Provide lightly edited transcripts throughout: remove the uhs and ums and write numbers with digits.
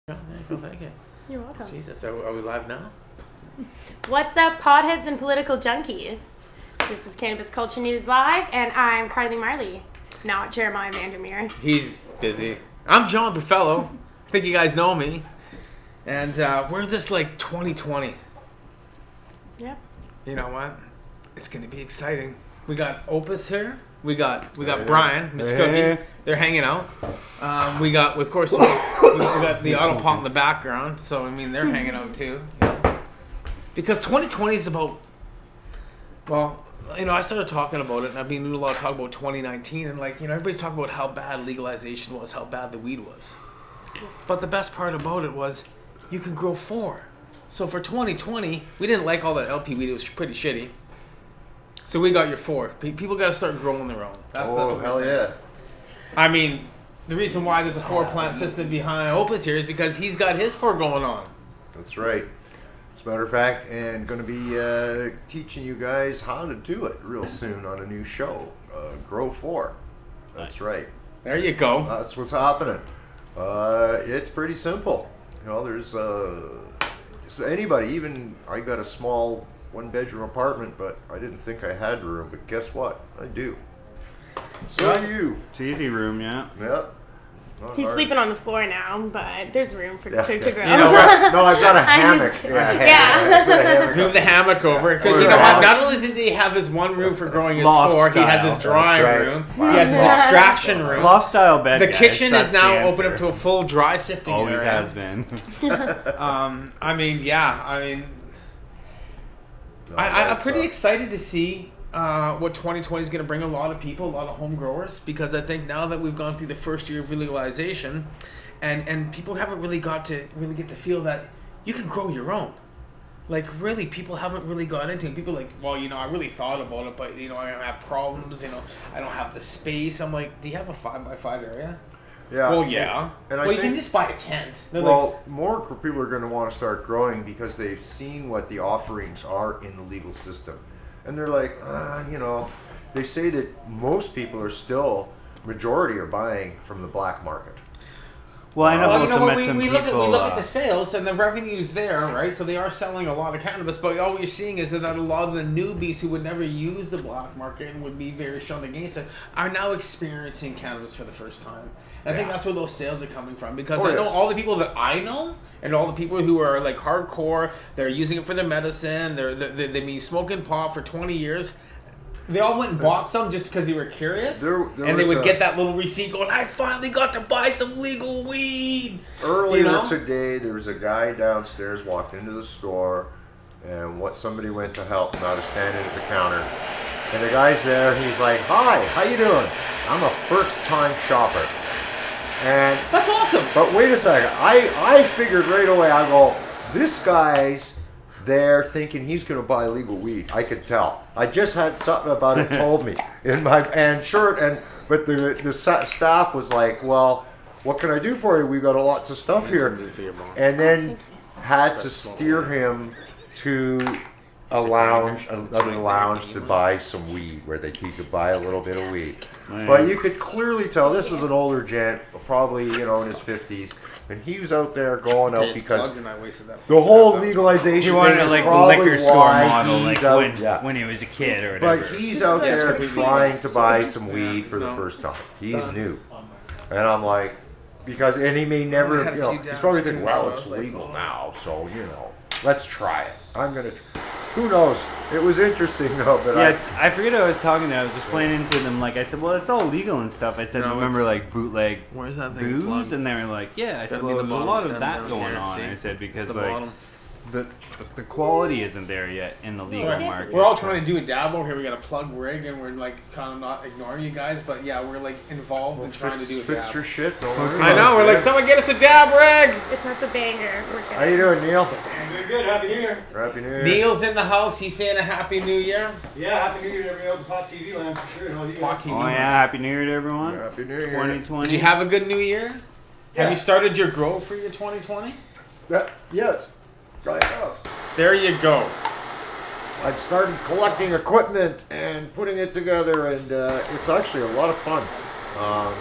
Thank you. You're welcome. Jesus, are we live now? What's up, podheads and political junkies? This is Cannabis Culture News Live, and I'm Carly Marley, not Jeremiah Vandermeer. He's busy. I'm John Buffalo. I think you guys know me. And we're just like 2020. Yep. You know what? It's going to be exciting. We got Opus here. We got Brian, Mr. Cookie. They're hanging out. We got, of course, we got the auto pump in the background. So, I mean, they're hanging out too. You know? Because 2020 is about, well, you know, I started talking about it, and I've been doing a lot of talk about 2019, and like, you know, everybody's talking about how bad legalization was, how bad the weed was. But the best part about it was you can grow 4. So for 2020, we didn't like all that LP weed. It was pretty shitty. So we got your 4. People got to start growing their own. That's what hell yeah. I mean, the reason why there's a 4-plant system behind Opus here is because he's got his 4 going on. That's right. As a matter of fact, and going to be teaching you guys how to do it real soon on a new show, Grow 4. That's right. There you go. That's what's happening. It's pretty simple. You know, there's so anybody, even I got a small 1-bedroom apartment, but I didn't think I had room, but guess what? I do. So do you. It's an easy room, yeah. Yep. He's sleeping on the floor now, but there's room to grow. You know what? No, I've got a hammock. Let's move the hammock over. Because you know what? Not only did he have his one room for growing his Loft 4, he has his drying room. Wow. He has his extraction room. Loft style bed. The kitchen is now open up to a full dry sifting area. Always has been. I mean, yeah. I mean, I'm pretty excited to see what 2020 is going to bring a lot of people, a lot of home growers, because I think now that we've gone through the first year of legalization, and people haven't really got to really get the feel that you can grow your own. Like, really, people haven't really got into it. People are like, well, you know, I really thought about it, but, you know, I have problems, you know, I don't have the space. I'm like, do you have a 5x5 area? Yeah. Well, yeah. And you can just buy a tent. More people are going to want to start growing because they've seen what the offerings are in the legal system. And they're like, you know, they say that most people are still, majority are buying from the black market. Well, I know we look at the sales and the revenue's there, right? So they are selling a lot of cannabis, but all you're seeing is that a lot of the newbies who would never use the black market and would be very shunned against it are now experiencing cannabis for the first time. And I think that's where those sales are coming from, because I know all the people that I know and all the people who are like hardcore, they're using it for their medicine, they've been smoking pot for 20 years. They all went and bought some just because they were curious, and they would get that little receipt going, I finally got to buy some legal weed. Earlier today, there was a guy downstairs walked into the store, and somebody went to help him. I was standing at the counter, and the guy's there, and he's like, hi, how you doing? I'm a first-time shopper. And that's awesome. But wait a second, I figured right away, I go, this guy's there thinking he's going to buy legal weed. I could tell. I just had something about it told me in my but the staff was like, well, what can I do for you? We've got lots of stuff here. And then had to steer him to another lounge to buy some weed where he could buy a little bit of weed. But you could clearly tell this is an older gent, probably, you know, in his 50s, and he was out there going out because the whole legalization thing is probably liquor store model, he's like out, when he was a kid or whatever. But he's out there trying to buy some weed for the first time. He's new, and I'm like, and he may never, you know, he's probably thinking, well, it's legal now, so you know, let's try it. Who knows? It was interesting though, but I forget who I was talking to. I was just playing into them. Like I said, well, it's all legal and stuff. I said, remember like bootleg booze, and they were like, yeah. I said, well, there's a lot of that going on. I said because like the quality isn't there yet in the legal market. We're all trying to do a dab over here. We got a plug rig, and we're like kind of not ignoring you guys, but yeah, we're like involved in trying to do a dab. Fix your shit. Don't worry. I know. We're like, someone get us a dab rig. It's at the banger. How you doing, Neil? Doing good. Happy New Year. Happy New Year. Neil's in the house. He's saying a Happy New Year. Yeah, Happy New Year to everyone. Pot TV land for sure. Oh yeah, Happy New Year to everyone. Happy New Year. 2020. Did you have a good New Year? Yeah. Have you started your grow for your 2020? Yes. Try it out. There you go. I've started collecting equipment and putting it together, and it's actually a lot of fun. I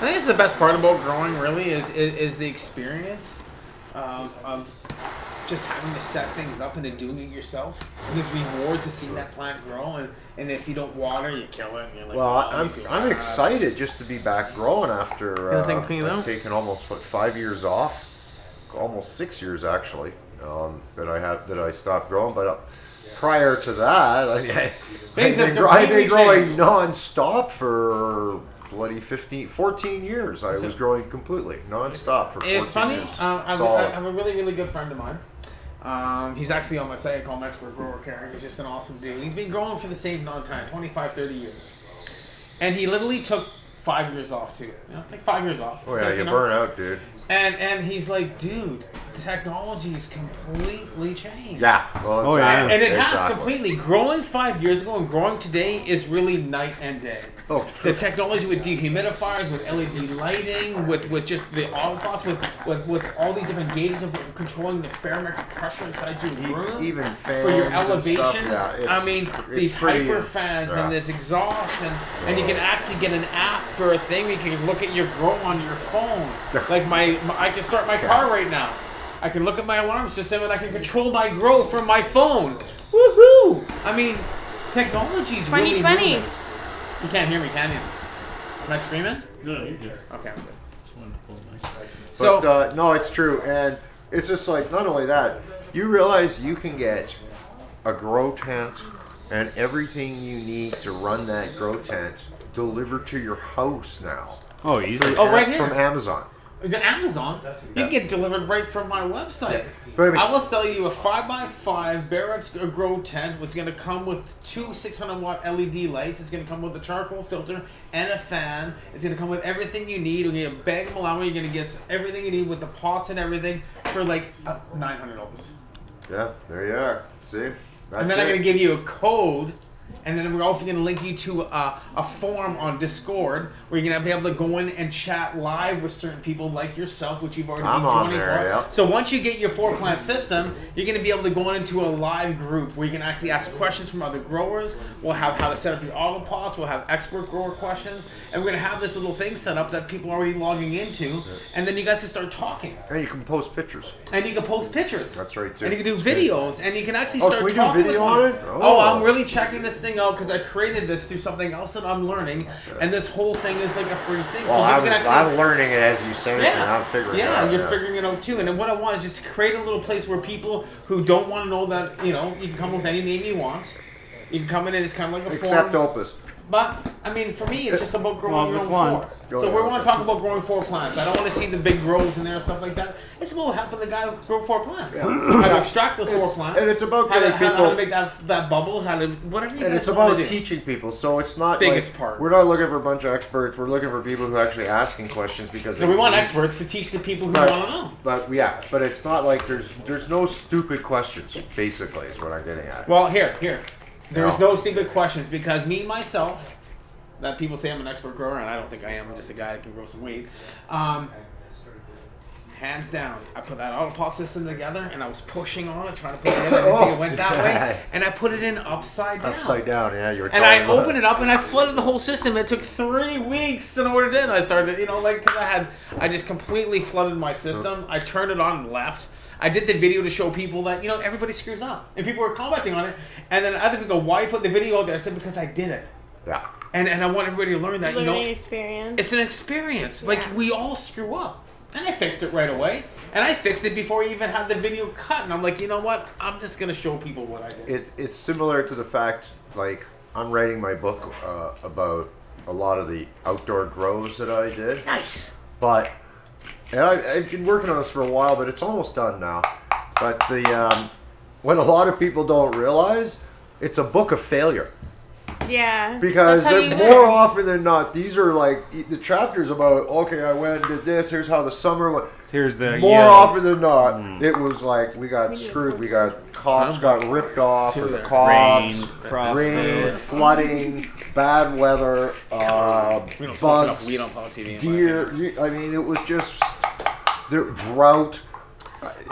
think it's the best part about growing, really, is the experience. of just having to set things up and then doing it yourself. There's rewards to seeing that plant grow, and if you don't water, you kill it. And you're like, well, I'm excited just to be back growing after I've taken almost 5 years off, almost 6 years actually, that I stopped growing. But prior to that, I've been growing non-stop for bloody 14 years. I was growing completely non-stop for 14 years. It's funny. I have a really, really good friend of mine. He's actually on my site. I call him Expert Grower Care. He's just an awesome dude. He's been growing for the same amount of time, 25, 30 years. And he literally took 5 years off too. Like 5 years off. Oh yeah, you burn out, dude. And he's like, dude, the technology's completely changed. Yeah. Well, and it has completely. Growing 5 years ago and growing today is really night and day. Oh, the technology with dehumidifiers, with LED lighting, with just the autopots, with all these different gauges of controlling the barometric pressure inside your room, even fans for your elevations. Yeah, I mean, these hyper fans and this exhaust, and you can actually get an app for a thing. You can look at your grow on your phone. Like I can start my car right now. I can look at my alarm system and I can control my grow from my phone. Woohoo! I mean, technology's 2020. really moving. You can't hear me, can you? Am I screaming? No, you're good. Okay, I'm good. But no, it's true, and it's just like not only that. You realize you can get a grow tent and everything you need to run that grow tent delivered to your house now. Oh, easy. Right here from Amazon. The Amazon, you can get delivered right from my website. But I will sell you a 5x5 Barrett's grow tent, which is going to come with two 600-watt LED lights. It's going to come with a charcoal filter and a fan. It's going to come with everything you need. You're going to get a bag of Malawi. You're going to get everything you need with the pots and everything for like $900. Yeah, there you are. See? And then I'm going to give you a code. And then we're also going to link you to a forum on Discord where you're going to be able to go in and chat live with certain people like yourself, which you've already been joining for. Yep. So once you get your 4-plant system, you're going to be able to go into a live group where you can actually ask questions from other growers. We'll have how to set up your auto pots. We'll have expert grower questions. And we're going to have this little thing set up that people are already logging into. And then you guys can start talking. And you can post pictures. That's right, too. And you can do videos. And you can actually start can we talking do video with on it? I'm really checking this thing out because I created this through something else that I'm learning, and this whole thing is like a free thing. Well, I'm learning it as you say it, and I'm figuring it out. Yeah, you're figuring it out too. And then what I want is just to create a little place where people who don't want to know that, you can come with any name you want. You can come in and it's kind of like a Except forum. Opus. But, I mean, for me, it's just about growing your own four. So we want to talk about growing 4 plants. I don't want to see the big grows in there and stuff like that. It's about helping the guy grow 4 plants. Yeah. How to extract those 4 plants. And it's about getting people... How to make that bubble, whatever you And it's about teaching people. So it's not part. We're not looking for a bunch of experts. We're looking for people who are actually asking questions because... So we want experts to teach the people who want to know. But it's not like there's no stupid questions, basically, is what I'm getting at. Well, here. There's no stupid questions because me, myself... that people say I'm an expert grower, and I don't think I am. I'm just a guy that can grow some weed. Hands down, I put that auto pot system together, and I was pushing on it, trying to put it in. I didn't think it went that way, and I put it in upside down. Upside down, yeah. You were. And I opened it up, and I flooded the whole system. It took 3 weeks in order to do it. I started, because I just completely flooded my system. I turned it on and left. I did the video to show people that, everybody screws up, and people were commenting on it. And then other people go, "Why you put the video out there?" I said, "Because I did it." Yeah. And I want everybody to learn that, experience. It's an experience. Yeah. Like, we all screw up. And I fixed it right away. And I fixed it before I even had the video cut. And I'm like, you know what? I'm just going to show people what I did. It's similar to the fact, like, I'm writing my book about a lot of the outdoor grows that I did. Nice. But, and I've been working on this for a while, but it's almost done now. But what a lot of people don't realize, it's a book of failure. Yeah. Because more often than not, these are like the chapters about, okay, I went and did this, here's how the summer went. Here's the more often than not, it was like we got screwed. We got crops got ripped off, or the crops, rain, flooding, bad weather, bugs, deer. I mean, it was just drought.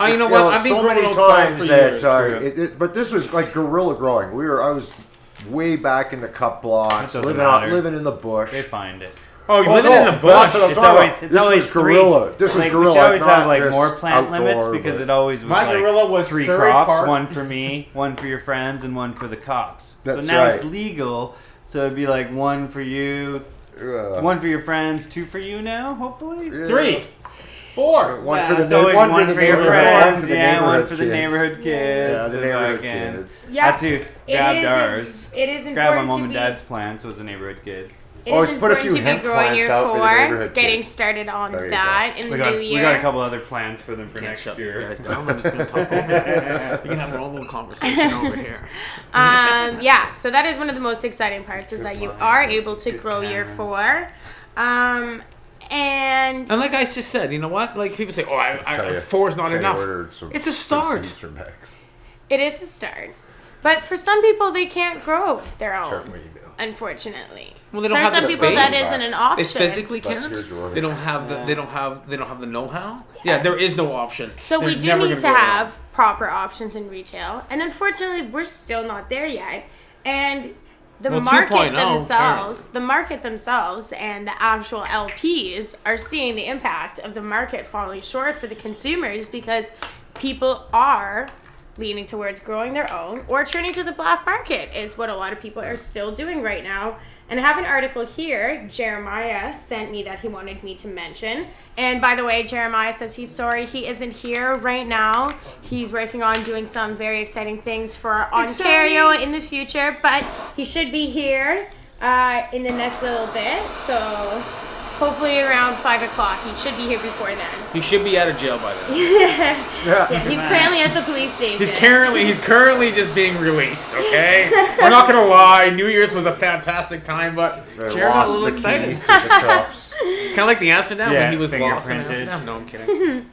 You know what? I've been so many times for years. But this was like guerrilla growing. I was way back in the cup blocks, living in the bush. They find it. Oh, you're living in the bush. That's what I'm It's talking always about. it's This always was gorilla. three. This was like, gorilla. We should always not have like just more plant outdoor, limits because but- it always was My like gorilla was 3 Surrey crops, Park. 1 for me, 1 for your friends, and 1 for the cops. That's so now right. it's legal. So it'd be like 1 for you, 1 for your friends, 2 for you now. Hopefully. Yeah. 3, 4. One Yeah, for the it's always one one for the for your neighborhood, friends, one for the yeah, neighborhood one for the kids. neighborhood kids. Yeah, the and neighborhood fucking- kids. Yeah. That's who It grabbed is ours. It is Grabbed important my mom to and be. dad's plants. So it was the neighborhood kids. It Always is put a important few to be hemp growing plants your out for the for, neighborhood getting kids. started on There you that in the new We year. got a couple other plans for them for Can't next shut these year. guys down. I'm just going to talk over here. We can have our own little conversation over here. Yeah, so that is one of the most exciting parts is that you are able to grow your for. And And like I just said, you know what? Like people say, Tell ya. 4 is not Tell you enough. ordered some- It's a some start. seeds from Max. it is a start. But for some people, they can't grow their own, Certainly you do. unfortunately. Well, they don't For have some the people, space. that isn't an option. They physically But can't. here's your They don't have the. They don't have the know-how. Yeah, there is no option. So we There's do never need gonna to be a way. have proper options in retail, and unfortunately, we're still not there yet. And the Well, market 2.0 themselves, and the actual LPs are seeing the impact of the market falling short for the consumers because people are leaning towards growing their own or turning to the black market is what a lot of people are still doing right now. And I have an article here Jeremiah sent me that he wanted me to mention. And by the way, Jeremiah says he's sorry he isn't here right now. He's working on doing some very exciting things for Ontario in the future, but he should be here in the next little bit. So hopefully around 5 o'clock. He should be here before then. He should be out of jail by then. Yeah, he's currently at the police station. He's currently just being released. Okay, we're not gonna lie. New Year's was a fantastic time, but They Jared got a lost little the excited. keys to the cups. Kind of like the Amsterdam Yeah, when he was lost in fingerprinted. Amsterdam. No, I'm kidding.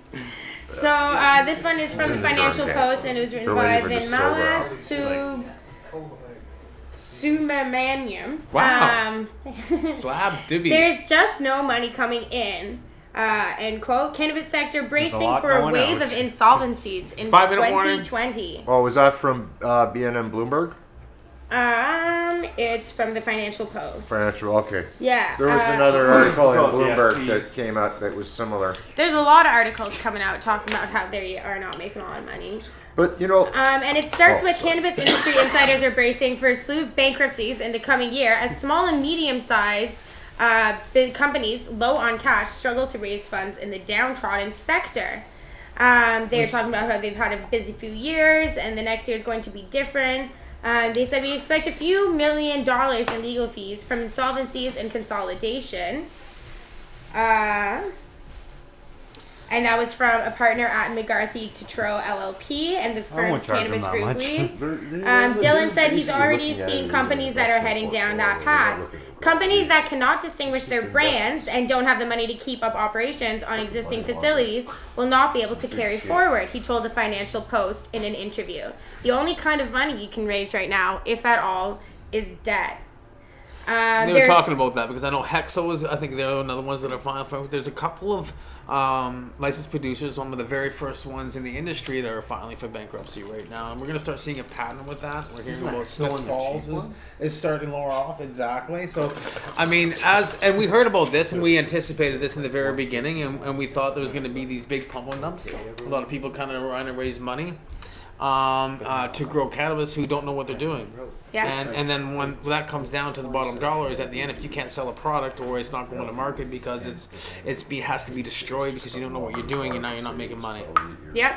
So this one is from the in the Financial drug Post, and it was written They're by waiting for the Vin Sumamaniam. Wow. Slab dibby. There's just no money coming in. End quote. Cannabis sector bracing lot for a going wave out. of insolvencies in 5-minute warning. 2020. Oh, was that from BNN Bloomberg? It's from the Financial Post. Financial, okay. Yeah. There was another article in Oh, Bloomberg yeah. that came out that was similar. There's a lot of articles coming out talking about how they are not making a lot of money. But, you know, And it starts Oh, with sorry. cannabis industry insiders are bracing for a slew of bankruptcies in the coming year as small and medium-sized big companies low on cash struggle to raise funds in the downtrodden sector. They're talking about how they've had a busy few years and the next year is going to be different. They said we expect a few $1 million in legal fees from insolvencies and consolidation. And that was from a partner at McGarthy Tutro LLP and the I won't firm's charge them Cannabis that Group much. Lead. Dylan said he's already seen companies that are heading down that path. Companies that cannot distinguish their brands and don't have the money to keep up operations on existing facilities will not be able to carry forward, he told the Financial Post in an interview. The only kind of money you can raise right now, if at all, is debt. They were talking about that because I know Hexo is. I think they're another ones that are filing for. There's a couple of licensed producers, one of the very first ones in the industry that are filing for bankruptcy right now, and we're going to start seeing a pattern with that. We're hearing about Smith Falls is starting lower off exactly. So, I mean, and we heard about this and we anticipated this in the very beginning, and we thought there was going to be these big pump and dumps. A lot of people kind of trying to raise money to grow cannabis who don't know what they're doing. Yeah. And then when that comes down to the bottom dollar is at the end, if you can't sell a product or it's not going to market because it has to be destroyed because you don't know what you're doing and now you're not making money. Yep.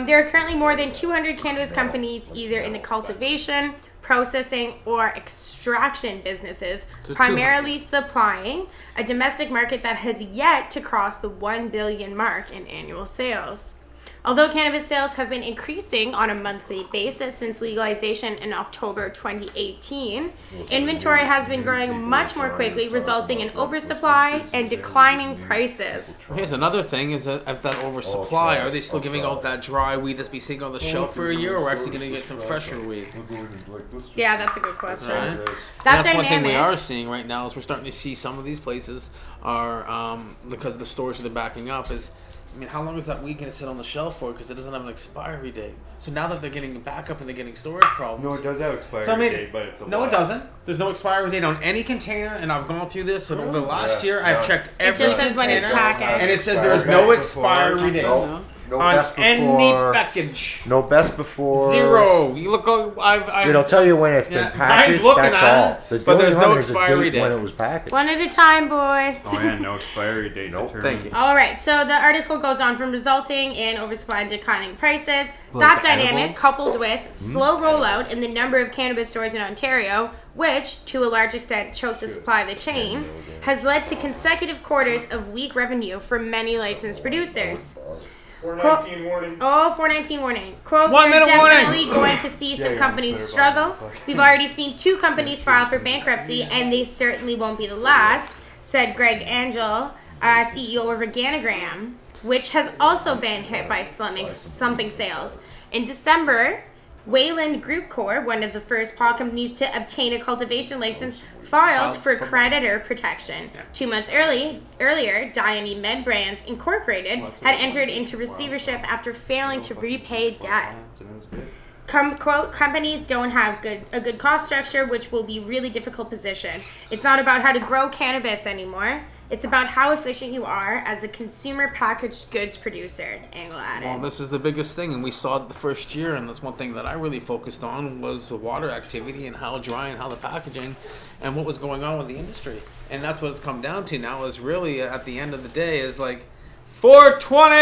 There are currently more than 200 cannabis companies either in the cultivation, processing, or extraction businesses, So primarily supplying a domestic market that has yet to cross the 1 billion mark in annual sales. Although cannabis sales have been increasing on a monthly basis since legalization in October 2018, inventory has been growing much more quickly, resulting in oversupply and declining prices. Here's another thing: is that if that oversupply, are they still giving out that dry weed that's been sitting on the shelf for a year, or actually going to get some fresher weed? Yeah, that's a good question. Right? That And that's one thing we dynamic. are seeing right now is we're starting to see some of these places are because the stores that are backing up is I mean, how long is that weed going to sit on the shelf for? Because it doesn't have an expiry date. So now that they're getting back up and they're getting storage problems. No, it does have expiry date, but it's a No, lot. it doesn't. There's no expiry date on any container, and I've gone through this. And over the last year, I've checked every It just says when it's container, packaged. and it says there's no expiry date. No On best any before. package. No best before. Zero. You look. I've It'll tell you when it's been packaged. looking That's at all. it, The but there's only no one is a expiry date when date. it was packaged. One at a time, boys. Oh yeah, no expiry date. Nope. determined. Thank you. All right, so the article goes on from resulting in oversupply and declining prices. Like That the dynamic, edibles? coupled with slow rollout in the number of cannabis stores in Ontario, which to a large extent choked the supply of the chain, has led to consecutive quarters of weak revenue for many licensed producers. 419 warning. Oh, 419 warning. Quote, 1 we're minute definitely warning. going to see some companies struggle. We've already seen 2 companies file for bankruptcy, and they certainly won't be the last, said Greg Angel, CEO of Organogram, which has also been hit by slumping sales. In December, Wayland Group Corp., one of the first pot companies to obtain a cultivation license, filed for creditor protection. 2 months earlier, Diamond Med Brands Incorporated had entered into receivership after failing to repay debt. Quote, companies don't have a good cost structure, which will be really difficult position. It's not about how to grow cannabis anymore. It's about how efficient you are as a consumer packaged goods producer, Angle added. Well, this is the biggest thing, and we saw it the first year, and that's one thing that I really focused on was the water activity and how dry and how the packaging and what was going on with the industry. And that's what it's come down to now is really, at the end of the day, is like 420!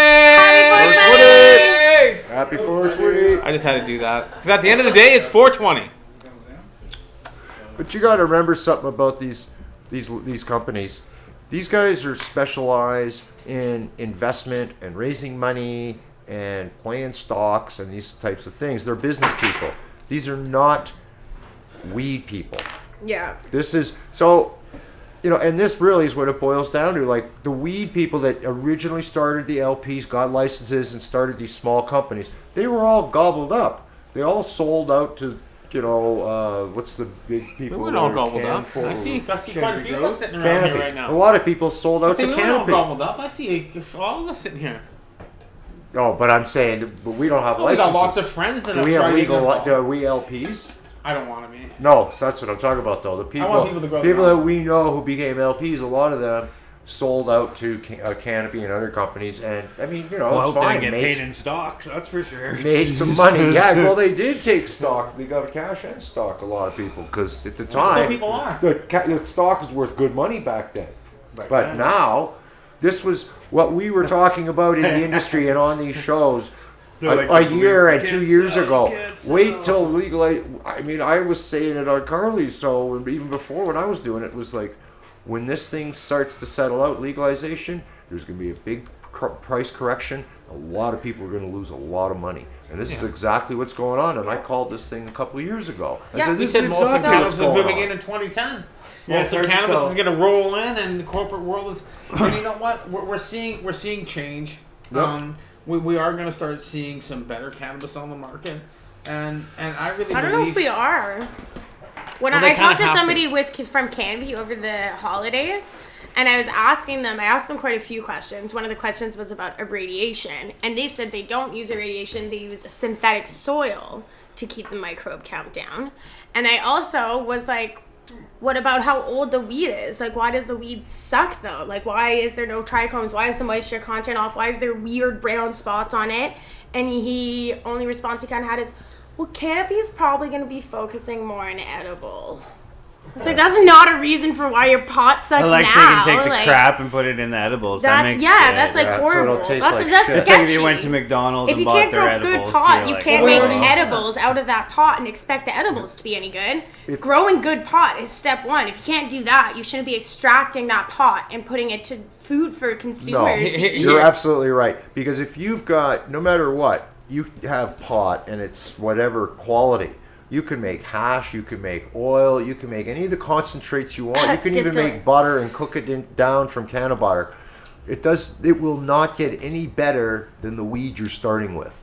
Happy 420! I just had to do that. Because at the end of the day, it's 420. But you got to remember something about these companies. These guys are specialized in investment and raising money and playing stocks and these types of things. They're business people. These are not weed people. Yeah. This is so, and this really is what it boils down to. Like the weed people that originally started the LPs, got licenses, and started these small companies, they were all gobbled up. They all sold out to, what's the big people? We weren't that all are gobbled up. Canfor- I see quite a Canopy few of Growth? us sitting around Canopy. here right now. A lot of people sold out I see, to we weren't all Canopy. gobbled up. I see all of us sitting here. No, but I'm saying, but we don't have Well, we licenses. got lots of friends that Do have we tried have to legal? get Do we LPs? I don't want to be. No, so that's what I'm talking about, though. The people, want people to grow people their that own. we know who became LPs, a lot of them sold out to Canopy and other companies, and I mean, it's fine. Get paid in stocks, that's for sure. Made some money. Yeah, well, they did take stock. They got cash and stock. A lot of people, because at the Still time, people are. the stock was worth good money back then. But now, this was what we were talking about in the industry and on these shows. A year and 2 years ago. Wait till legalize. I mean, I was saying it on Carly's show, and even before when I was doing it, was like, when this thing starts to settle out, legalization, there's going to be a big price correction. A lot of people are going to lose a lot of money. And this is exactly what's going on. And I called this thing a couple of years ago. I said, We this said is most of exactly what's cannabis is going moving on. in 2010. Yeah, Most of so- cannabis so- is going to roll in, and the corporate world is. And you know what? We're seeing change. Yep. We are going to start seeing some better cannabis on the market, and I really I don't know if we are. When Well, they I talked to kinda have somebody from Canopy over the holidays, and I asked them quite a few questions. One of the questions was about irradiation, and they said they don't use irradiation, they use a synthetic soil to keep the microbe count down. And I also was like, what about how old the weed is? Like, why does the weed suck, though? Like, why is there no trichomes? Why is the moisture content off? Why is there weird brown spots on it? And he only response he kind of had is, well, Canopy's probably going to be focusing more on edibles. It's like, that's not a reason for why your pot sucks Alexa now. can take the like, crap and put it in the edibles. That That's, makes that's like Yeah, so horrible. it'll taste That's like that's shit. It's sketchy. like if you went to McDonald's If and you bought can't their grow edibles. good pot, you're you like, can't "Oh." make edibles out of that pot and expect the edibles to be any good. Growing good pot is step one. If you can't do that, you shouldn't be extracting that pot and putting it to food for No, consumers to eat. you're absolutely right. Because if you've got, no matter what, you have pot and it's whatever quality, you can make hash, you can make oil, you can make any of the concentrates you want. You can even Distillate. make butter and cook it down from can of butter. It will not get any better than the weed you're starting with.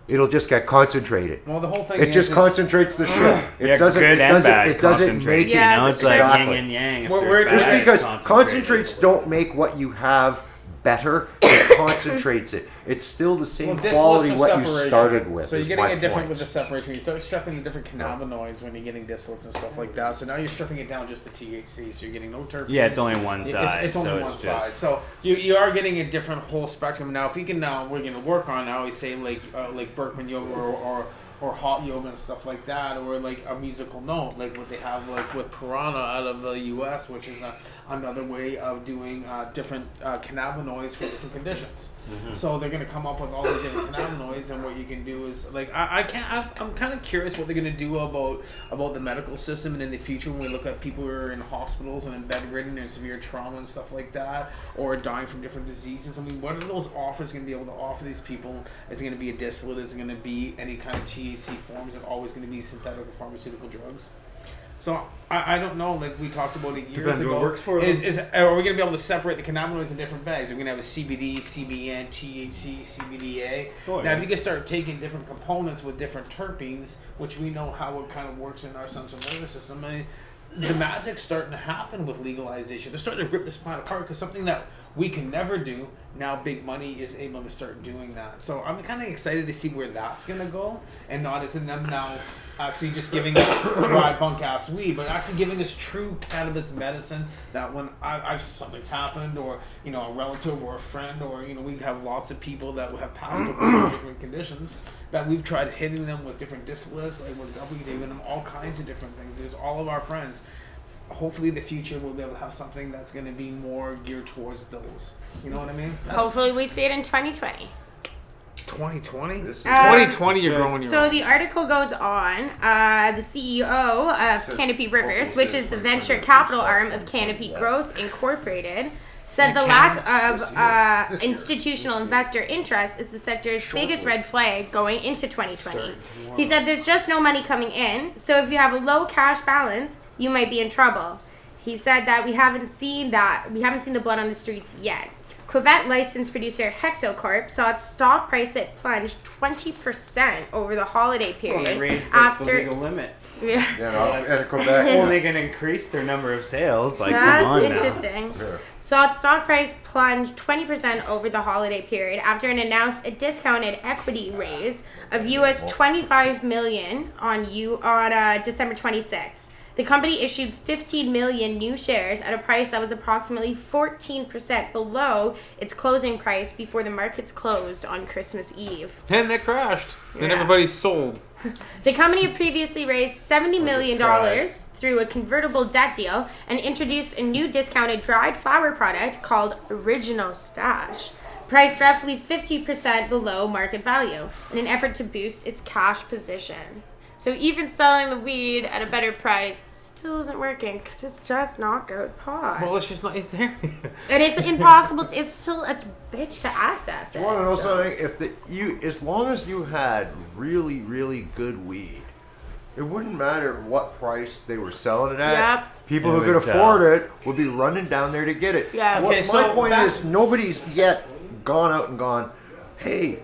It'll just get concentrated. Well, the whole thing It is just is- concentrates the shit. It Yeah, doesn't. good It and doesn't. bad It doesn't concentrate, make. Yeah, You know, it's like exactly. yin and yang. if We're- they're we're- Just bad because concentrated. concentrates don't make what you have better, it it concentrates it. It's still the same quality what you started with. So you're getting it different with the separation. You start stripping the different cannabinoids when you're getting distillates and stuff like that. So now you're stripping it down just to THC. So you're getting no terpenes. Yeah, it's only one side. It's only one side. So you are getting a different whole spectrum. Now, if we can we're going to work on, I always say like Berkman yoga or hot yoga and stuff like that, or like a musical note, like what they have like with Piranha out of the U.S., which is another way of doing different cannabinoids for different conditions. Mm-hmm. So they're going to come up with all the different cannabinoids, and what you can do is like I'm kind of curious what they're going to do about the medical system, and in the future when we look at people who are in hospitals and in bedridden and severe trauma and stuff like that, or dying from different diseases. I mean, what are those offers going to be able to offer these people? Is it going to be a distillate? Is it going to be any kind of THC forms? Is it always going to be synthetic or pharmaceutical drugs? So I don't know. Like we talked about it years ago. What works for them. Are we going to be able to separate the cannabinoids in different bags? Are we going to have a CBD, CBN, THC, CBDA? Now, if you can start taking different components with different terpenes, which we know how it kind of works in our central nervous system, I mean, the magic's starting to happen with legalization. They're starting to rip this planet apart because something that we can never do, now big money is able to start doing that. So I'm kind of excited to see where that's going to go, and not as in them now actually just giving us dry bunk ass weed, but actually giving us true cannabis medicine that when I've something's happened, or a relative or a friend, or we have lots of people that have passed away with different conditions that we've tried hitting them with different distillates, like we're giving them all kinds of different things. There's all of our friends. Hopefully in the future we'll be able to have something that's going to be more geared towards those. You know what I mean? Hopefully we see it in 2020. 2020? 2020 you're growing your So own. the article goes on. The CEO of Canopy Rivers, which is the venture capital arm of Canopy Growth Incorporated, said the lack of institutional investor interest is the sector's biggest red flag going into 2020. He said there's just no money coming in, so if you have a low cash balance, you might be in trouble. He said that we haven't seen the blood on the streets yet. Quebec licensed producer Hexocorp saw its stock price plunge 20% over the holiday period. Well, they raised after the legal limit. Yeah. And Quebec. Only going to increase their number of sales. Like, that's come on interesting. Yeah. Saw its stock price plunge 20% over the holiday period after it announced a discounted equity raise of US $25 million on December 26th. The company issued 15 million new shares at a price that was approximately 14% below its closing price before the markets closed on Christmas Eve. And they crashed. Then Yeah. everybody sold. The company had previously raised $70 million through a convertible debt deal and introduced a new discounted dried flower product called Original Stash, priced roughly 50% below market value in an effort to boost its cash position. So even selling the weed at a better price still isn't working because it's just not good pot. Well, it's just not there. And it's impossible. It's still a bitch to access it. You want to know something? As long as you had really, really good weed, it wouldn't matter what price they were selling it at. Yep. People who could afford it would be running down there to get it. Yeah. Okay, My point is, nobody's yet gone out and gone, hey,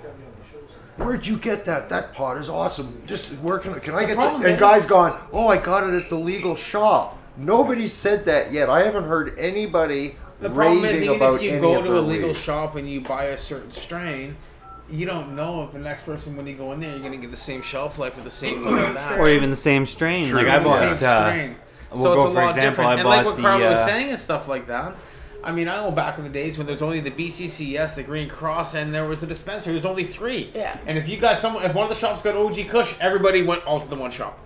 where'd you get that? That pot is awesome. Just where can I get some? And guys gone, oh, I got it at the legal shop. Nobody said that yet. I haven't heard anybody The problem is, raving even about if you any go of to her a legal weed. shop and you buy a certain strain, you don't know if the next person, when you go in there, you're going to get the same shelf life or the same Or even the same strain. True. Like I bought same strain. We'll So go it's a for lot example, different. I And like bought what Carlo the, was saying and stuff like that. I mean, I know back in the days when there's only the BCCS, the Green Cross, and there was the dispensary. There's only 3. Yeah. And if if one of the shops got OG Kush, everybody went all to the one shop.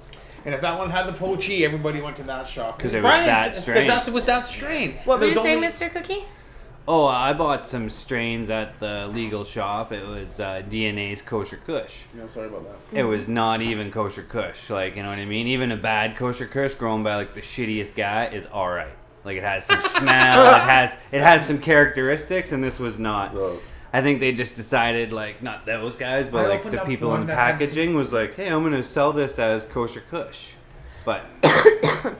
And if that one had the Poachie, everybody went to that shop. Because it was that strain. Because that was that strain. What were There you was saying, only- Mr. Cookie? Oh, I bought some strains at the legal shop. It was DNA's Kosher Kush. No, sorry about that. It was not even Kosher Kush. Like, you know what I mean? Even a bad Kosher Kush grown by like the shittiest guy is alright. Like, it has some smell, it has some characteristics, and this was not. I think they just decided, like, not those guys, but I like opened the up people one in that had packaging was like, hey, I'm gonna sell this as Kosher Kush. But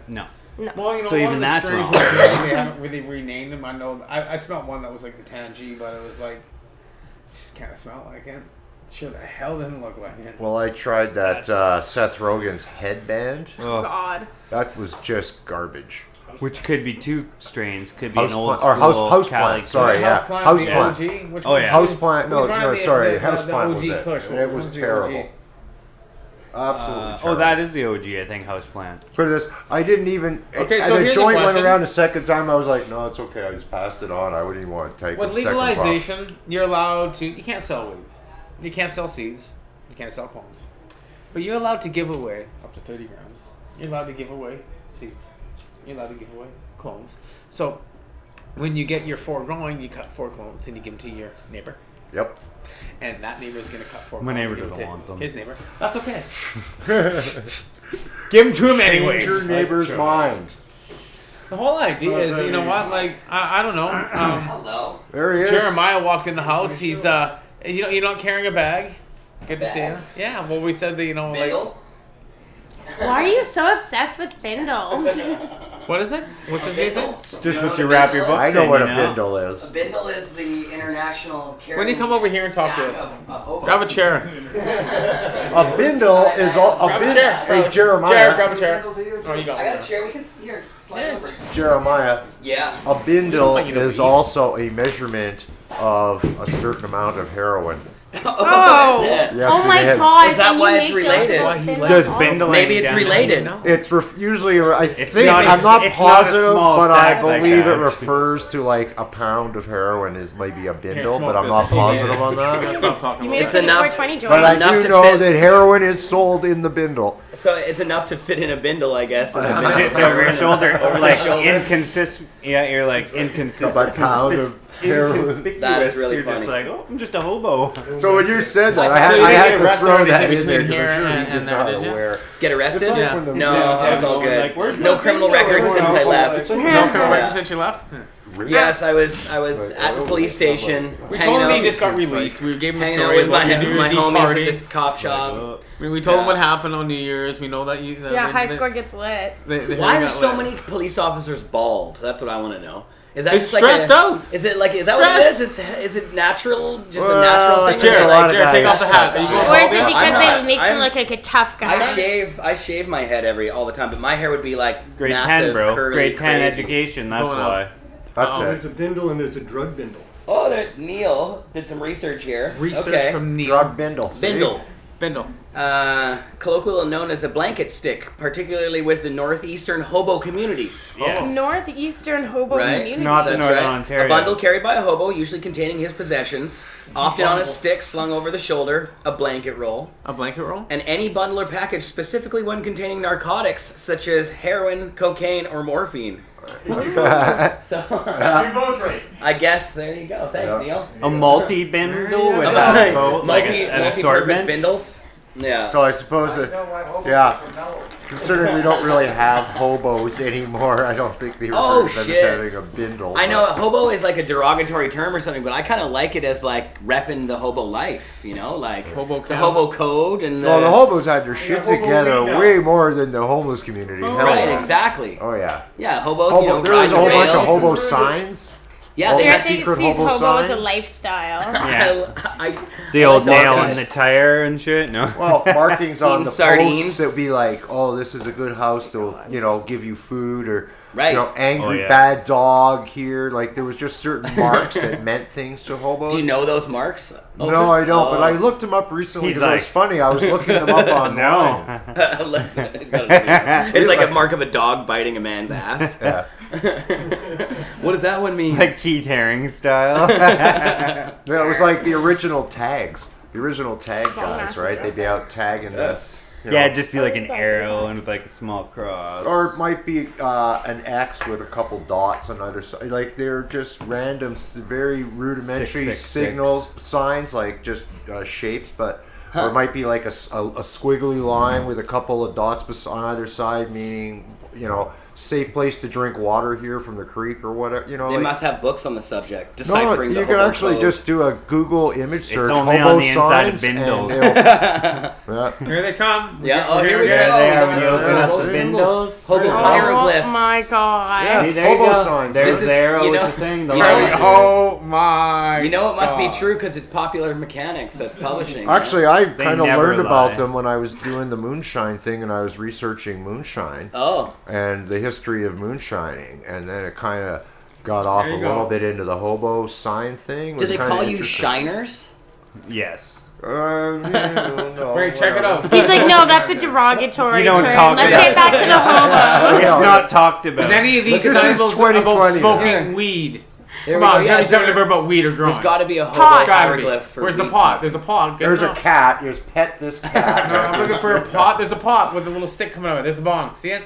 no. Well, you know, So one even of the that's strains wrong. they haven't really renamed them. I know. I smelled one that was like the Tangy, but it was like, just kind of smelled like it. Sure, the hell didn't look like it. Well, I tried that Seth Rogen's headband. Oh, God. That was just garbage. Which could be 2 strains. Could be House an old plant, school or house Cali plant. Sorry, yeah, Houseplant, house the plant. OG? Which Oh, one? yeah. House plant. Who's No, running no, the- sorry. the House plant OG was it. Kush? And it Which was one's the terrible. OG? Absolutely terrible. Oh, that is the OG, I think, houseplant. Put this. I didn't even. Okay, and so the here's the joint went question. around a second time. I was like, no, it's okay. I just passed it on. I wouldn't even want to take With the second puff. legalization, you're allowed to. You can't sell weed. You can't sell seeds. You can't sell clones. But you're allowed to give away up to 30 grams. You're allowed to give away seeds. You're allowed to give away clones. So when you get your 4 going, you cut 4 clones and you give them to your neighbor. Yep. And that neighbor's going to cut 4 My clones. neighbor and give doesn't it to want them. His neighbor. That's okay. Give them to him anyways. Change your neighbor's Like, mind. The whole idea is, you know what? Like, I don't know. Hello. There he is. Jeremiah walked in the house. He's you're not carrying a bag. Good to see you. Yeah. Well, we said that like. Bagel? Why are you so obsessed with bindles? What is it? What's his name? Bindle. It's just what you wrap your books I know in, what a you know? bindle A is. bindle is the international carrying When you come over here and talk to sack us. of hobo. Grab a chair. A bindle is all. A Grab a bin. chair. Hey, Jared, Jeremiah. grab a chair. Bindle, dude? Oh, you got I got one. a chair. We can here slide Yeah. over. Jeremiah. Yeah. A bindle Like you to is leave. also a measurement of a certain amount of heroin. Oh. Is it? Yes, Oh my it is. gosh! Is that and why you it's make related? jokes Why with he bindles likes all bindle- the Maybe time. it's related. It's usually, I It's think, not- I'm not it's not a positive, small but I sack like believe that. it refers to like a pound of heroin is maybe a bindle, smoke but I'm this. not positive on You gotta that. stop talking You about made it. It's it for the enough. 420 joint. But I Enough do to know fit- that heroin is sold in the bindle. So it's enough to fit in a bindle, I guess. It's a bindle. Just over your shoulder, Over like the shoulder. inconsistent. Yeah, you're like inconsistent. About a pound of heroin. Inconspicuous. That is really You're funny. just like, oh, I'm just a hobo. So when you said that, Like, I so you had didn't get to arrested throw or that anything in there between because here I'm sure and- you did and not there, did you? aware. Get arrested? It's like Yeah. when the- No, Yeah, it was all like, good. where's No my criminal bindle? record Where's since my I left. No Yeah. correct since you left. Yes, I was at the police station. We hanging told him he out- just got released. We gave him the hanging out story with about my, your New my Year's Eve homies party. at the cop shop. We told him Yeah. what happened on New Year's. We know that you. Yeah, high score gets lit. Why are so many police officers bald? That's what I want to know. Is that They're just like stressed out. Is that what it Stress. Is it natural? Just a Well, natural thing? Jared, a lot of Jared, take guys- off the hat. Are you going Or is bald? it because I'm it makes I'm- him look like a tough guy? I shave my head all the time, but my hair would be like Grade massive, 10, bro. curly, Grade 10 crazy. education. That's Going on. why. That's There's it. a bindle and there's a drug bindle. Oh, Neil did some research here. Research okay. from Neil. Drug bindle. see? Bindle. Bindle. Colloquially known as a blanket stick, particularly with the northeastern hobo community. Yeah. Northeastern hobo Right. community. Not the That's Northern right. Ontario. A bundle carried by a hobo, usually containing his possessions, often on a stick slung over the shoulder, a blanket roll, A blanket roll. and any bundle or package specifically one containing narcotics such as heroin, cocaine, or morphine. So, You're both right. I guess there you go. Thanks, Neil. A multi-bindle with like Multi-purpose an assortment. bindles. Yeah. So I suppose that, yeah, considering we don't really have hobos anymore, I don't think they refer Oh, to them shit. as having a bindle. I know but- hobo is like a derogatory term or something, but I kind of like it as like repping the hobo life, you know, like Hobo the code. hobo code and the, Well, the hobos had their shit hobo together window. way more than the homeless community. Hell right, yeah. exactly. Oh yeah. Yeah, hobos, Hobo, you know, there was a drive whole the bunch of rails hobo and- signs. Yeah, they Yeah, had Jared secret sees hobo hobo as a signs. lifestyle. Yeah. I The I old like nail those in the guys. tire and shit. No. Well, markings on Eating the sardines. posts that would be like, "Oh, this is a good house. They'll, give you food," or Right. angry Oh, yeah. bad dog here. Like there was just certain marks that meant things to hobos. Do you know those marks? No, I don't. But Oh. I looked them up recently He's because it was like- funny. I was looking them up online. No. It's like a mark of a dog biting a man's ass. Yeah. What does that one mean? Like Keith Haring style. Yeah, it was like the original tags. The original tag guys, matches right? They'd be out tagging Yes. you know. Yeah, it'd just be like an arrow and with like a small cross. Or it might be an X with a couple dots on either side. Like they're just random, very rudimentary 666. signals, signs, like just shapes. But or it might be like a squiggly line with a couple of dots on either side, meaning safe place to drink water here from the creek or whatever. They like, must have books on the subject no, deciphering the you can hobo actually code. just do a Google image search. only hobo on the inside of signs, and bindles. yeah. Here they come. Yeah, oh, here we There go. they are. There's When you open Yeah, up hobo the symbols. bindles. Hobo Oh hieroglyphs. my god. Yeah. See, there you Hobo go. signs. There's This is- the arrow you with know- the thing. The you know light. what- Oh my. You know it must be God. true because it's Popular Mechanics that's publishing. Actually, I They kind of never learned lie. about them when I was doing the moonshine thing and I was researching moonshine. Oh. And the history of moonshining, and then it kind of got off a little bit into the hobo sign thing. Do they call you shiners? Yes. No, Wait, check it out. He's like, no, that's a derogatory You don't term. talk Let's about get back to the hobos. It's not talked about. Is any of these This is symbols 2020 about smoking now. weed? There Come we on, go. tell me Yeah, something about weed or growing. There's got to be a hobo Pot. Gotta be. hieroglyph for Where's the weed pot? seed. There's a pot. Get There's it a out. cat. Just pet this cat. No, I'm looking for a pot. There's a pot with a little stick coming out of it. There's the bong. See it?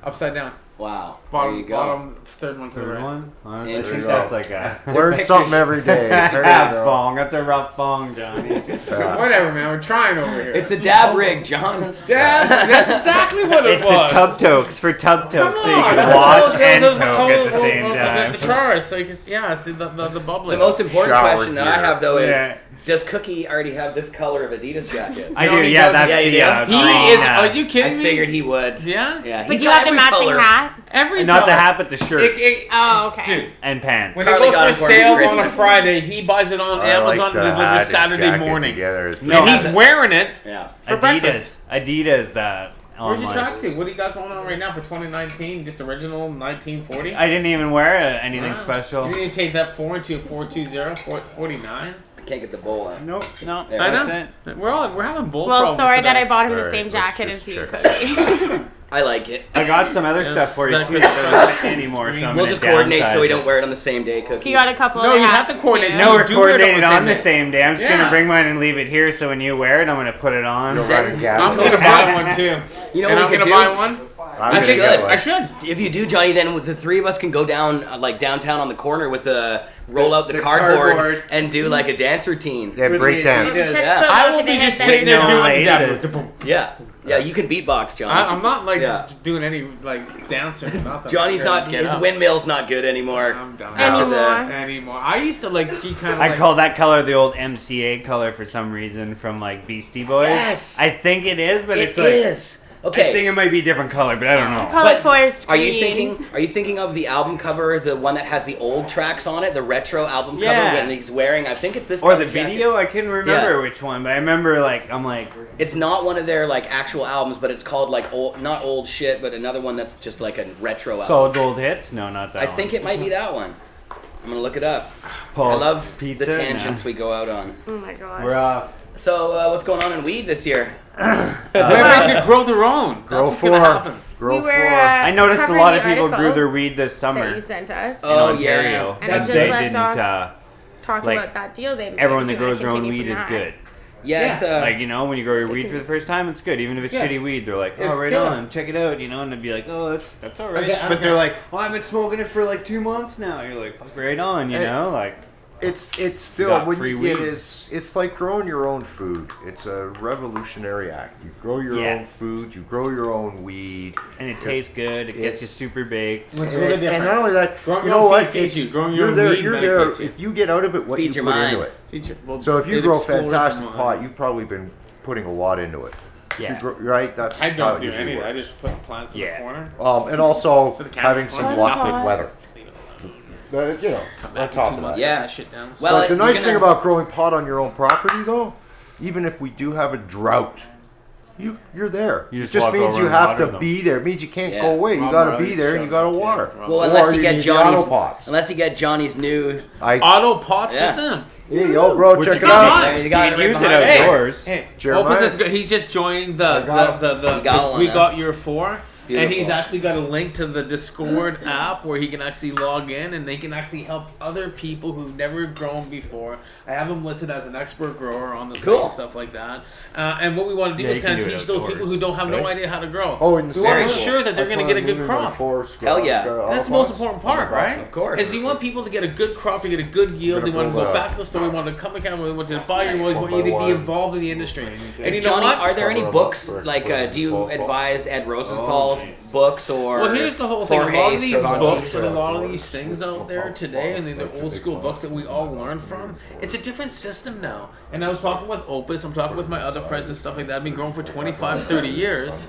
Upside down. Wow. Bottom, there you go. bottom, third one to the Third right. one? Interesting. That's like a Learn something every day. There you go. bong. That's a rough bong, Johnny. Whatever, man. We're trying over here. It's a dab rig, John. Dad, that's exactly what it It's was. a tub tokes for tub tokes, so you Come can on, wash that's and what toke at the same The time. guitarist, so you can, yeah, see the bubbling. The most important Shower question that I gear. have though is, Yeah. does Cookie already have this color of Adidas jacket? I No, do, he yeah, does. that's Yeah, you the do? He green, is. Are you I kidding me? figured he would. Yeah. Yeah. But He's you got have the every matching color. hat? Every not the color. hat, but the shirt Oh, okay. and pants. When Carly it got goes it for for me sale for on a Christmas. Friday, he buys it on Amazon and delivers Saturday morning. No, And he's wearing it Yeah. for breakfast. Adidas. Where's your online. tracksuit? What do you got going on right now for 2019? Just original 1940? I didn't even wear anything Wow. special. You need to take that 4 into a 420, 49. I can't get the bowl out. Nope, no, There. I that's know. it. We're having bull Well, problems sorry that today. I bought him the Alright, same let's jacket just as you, check. Cookie. I like it. I got some other stuff for you That's too. good. That doesn't fit anymore, so I'm We'll gonna just coordinate so we downsize don't wear it on the same day, Cookie. He got a couple No, of you have hats to coordinate. too. No, we're do wear it coordinated on the day. same day. I'm just Yeah. gonna bring mine and leave it here, so when you wear it, I'm gonna put it on. You'll run and I'm gather. gonna buy one too. You know and what I'm we gonna could buy do? one. I'm I gonna should. get one. I should. If you do, Johnny, then with the three of us can go down, like downtown on the corner with roll out the The cardboard cardboard. and do like a dance routine. Yeah, break dance. Adidas. Yeah. I will be just sitting there No doing laces. that. Yeah, yeah, you can beatbox, John. I'm not like Yeah. doing any like dancing or nothing. Johnny's not. Get His up. windmill's not good anymore. I'm done. Anymore. Anymore. I used to like be kind of. I like, call that color the old MCA color for some reason from like Beastie Boys. Yes. I think it is, but It it's like is. I Okay. think it might be a different color, but I don't know. Call it forest Are green. you thinking of the album cover, the one that has the old tracks on it, the retro album Yeah. cover when he's wearing? I think it's this. Or color the jacket. video, I couldn't remember Yeah. which one, but I remember I'm like, It's not one of their like actual albums, but it's called like not old shit, but another one that's just like a retro album. Solid Gold Hits? No, not that I one. think it might be that one. I'm gonna look it up. Paul's I love Pizza? the tangents No. we go out on. Oh my gosh. We're off. So what's going on in weed this year? Everybody's gonna grow their own. Grow That's what's gonna four. happen. Grow We were, four. I noticed a covering lot the of people grew article their weed this that summer you sent us. in Oh, Ontario. And I just they left didn't. off talking like, about that deal they made. Everyone that If you wanna grows their own continue weed from is that. good. Yeah, it's Like, when you grow your So weed can- for the first time, it's good. Even if it's Yeah. shitty weed, they're like, oh, It's right killer. on, check it out, and they'd be like, oh, that's all right. Okay, but okay. they're like, oh, I've been smoking it for like 2 months now. You're like, fuck, right on, you Hey. know? Like, It's still got when free you, weed. it's like growing your own food. It's a revolutionary act. You grow your Yeah. own food. You grow your own weed. and it tastes good, it gets you It's- super baked. It's And, really and different. not only that, Growing you your know own what? feed feeds It's- you. Growing your you're own there. weed You're there. medicates you. If you get out of it what Feeds you your put mind. into it. Feature. Well, So if you it grow explores fantastic from, pot, you've probably been putting a lot into it. If Yeah. you grow, right? That's I how don't it do usually any of that. I works. just put the plants in Yeah. the corner. And also So the camera having some point. luck with Pot. weather. Come On back in top 2 of months, that. Yeah. put that shit down. Well, But the you're nice gonna- thing about growing pot on your own property, though, even if we do have a drought, you're there. You It just just walk means over you and have water to them. be there. It means you can't Yeah. go away. You Rob got to Murray's be there and you shut got to down, too. water. Rob Well, Or unless you you get need the Johnny's, auto pots. unless you get Johnny's new. Auto pot Yeah. system. Hey, yo, bro, Which check is it not out. mine. There you got You it can right use it behind you. outdoors. Hey, Jeremiah? Opus is good. He's just joined I got You got one We now. got your 4. And he's Beautiful. actually got a link to the Discord app where he can actually log in and they can actually help other people who've never grown before. I have him listed as an expert grower on the site Cool. and stuff like that. And what we want to do Yeah, is you can kind of do it teach those outdoors, people who don't have no right? idea how to grow. Oh, in the we want to Very ensure that they're going to get a good crop. Hell yeah. That's the most important part, right? Of course. Is you want people to get a good crop, to get a good yield. They Gonna want to go build back to the store. They want to come account. They want to buy your wills. They want you to be one. involved in the industry. And you know Johnny, what? are there any Cover 'em books up for like? Do you 12 advise Ed Rosenthal's nice. books or? Well, here's the whole thing. A lot Jorge of these Cervantes? books and a lot of these things out there today, and the old school books that we all learned from, it's a different system now. And I was talking with Opus, I'm talking with my other friends and stuff like that. I've been growing for 25, 30 years.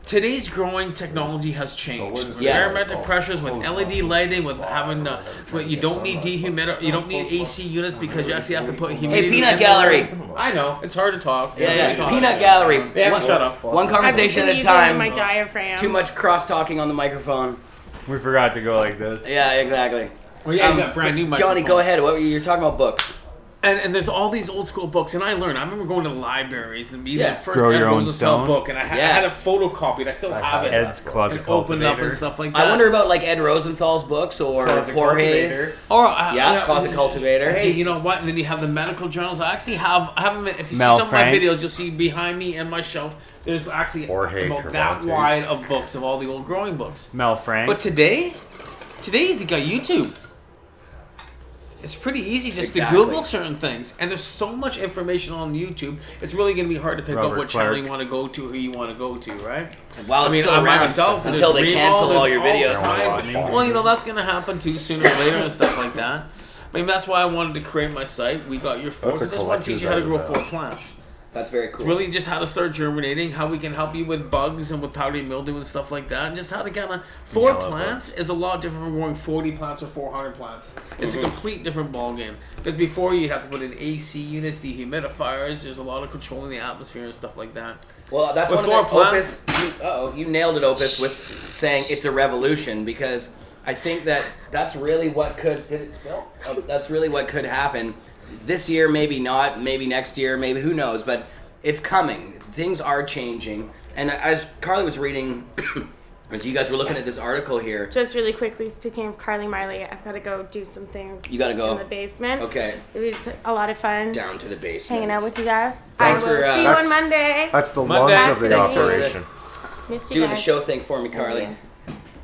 Today's growing technology has changed. With Yeah. barometric pressures, with LED lighting, with having, you don't need dehumidifier, you don't need AC units because you actually have to put humidity. Hey, Peanut in there. Gallery. about? I know it's hard to talk. Yeah. Peanut gallery. They have to shut up. One I'm just conversation gonna at a use it in time. my diaphragm. Too much cross talking on the microphone. We forgot to go like this. Yeah, exactly. Well, yeah, you got brand new microphones. Johnny, go ahead. You're talking about books. And there's all these old school books, and I remember going to libraries and being the first Grow Your Own to sell Stone. book, and I had it photocopied. I still have it. Ed's Closet and opened up and Cultivator. stuff like that. I wonder about like Ed Rosenthal's books or Jorge's. Or Closet Cultivator. Hey, you know what? And then you have the medical journals. I actually have. I haven't. If you Mel see some of my Frank. videos, you'll see behind me and my shelf. There's actually Jorge about that Cervantes. wide of books of all the old growing books. Mel Frank. But today you got YouTube. It's pretty easy just Exactly. to Google certain things, and there's so much information on YouTube. It's really going to be hard to pick up Robert what channel Clark. you want to go to, who you want to go to, right? While it's still I'm by around myself until there's they Revo, cancel there's all your videos. kinds. Well, you know that's going to happen too sooner or later and stuff like that. I mean, that's why I wanted to create my site. We got your four. That's a Because I just want to teach you how to grow 4 plants. That's very cool. It's really just how to start germinating, how we can help you with bugs and with powdery mildew and stuff like that, and just how to kind of 4 plants is a lot different from growing 40 plants or 400 plants. It's a complete different ball game because before you'd have to put in AC units, dehumidifiers. There's a lot of controlling the atmosphere and stuff like that. Well, that's With one of 4 the plants. Opus. You nailed it, Opus, with saying it's a revolution because I think that's really what could. Did it spill? That's really what could happen this year. Maybe not. Maybe next year. Maybe who knows? But it's coming. Things are changing. And as Carly was reading, as you guys were looking at this article here. Just really quickly, speaking of Carly Marley, I've got to go do some things. You gotta go? in the basement. Okay. It was a lot of fun Down to the basement. hanging out with you guys. Thanks I will for, see you that's- on Monday. That's the Monday. lungs of the Thanks for operation. Missed you doing the guys. show thing for me, Carly. Yeah.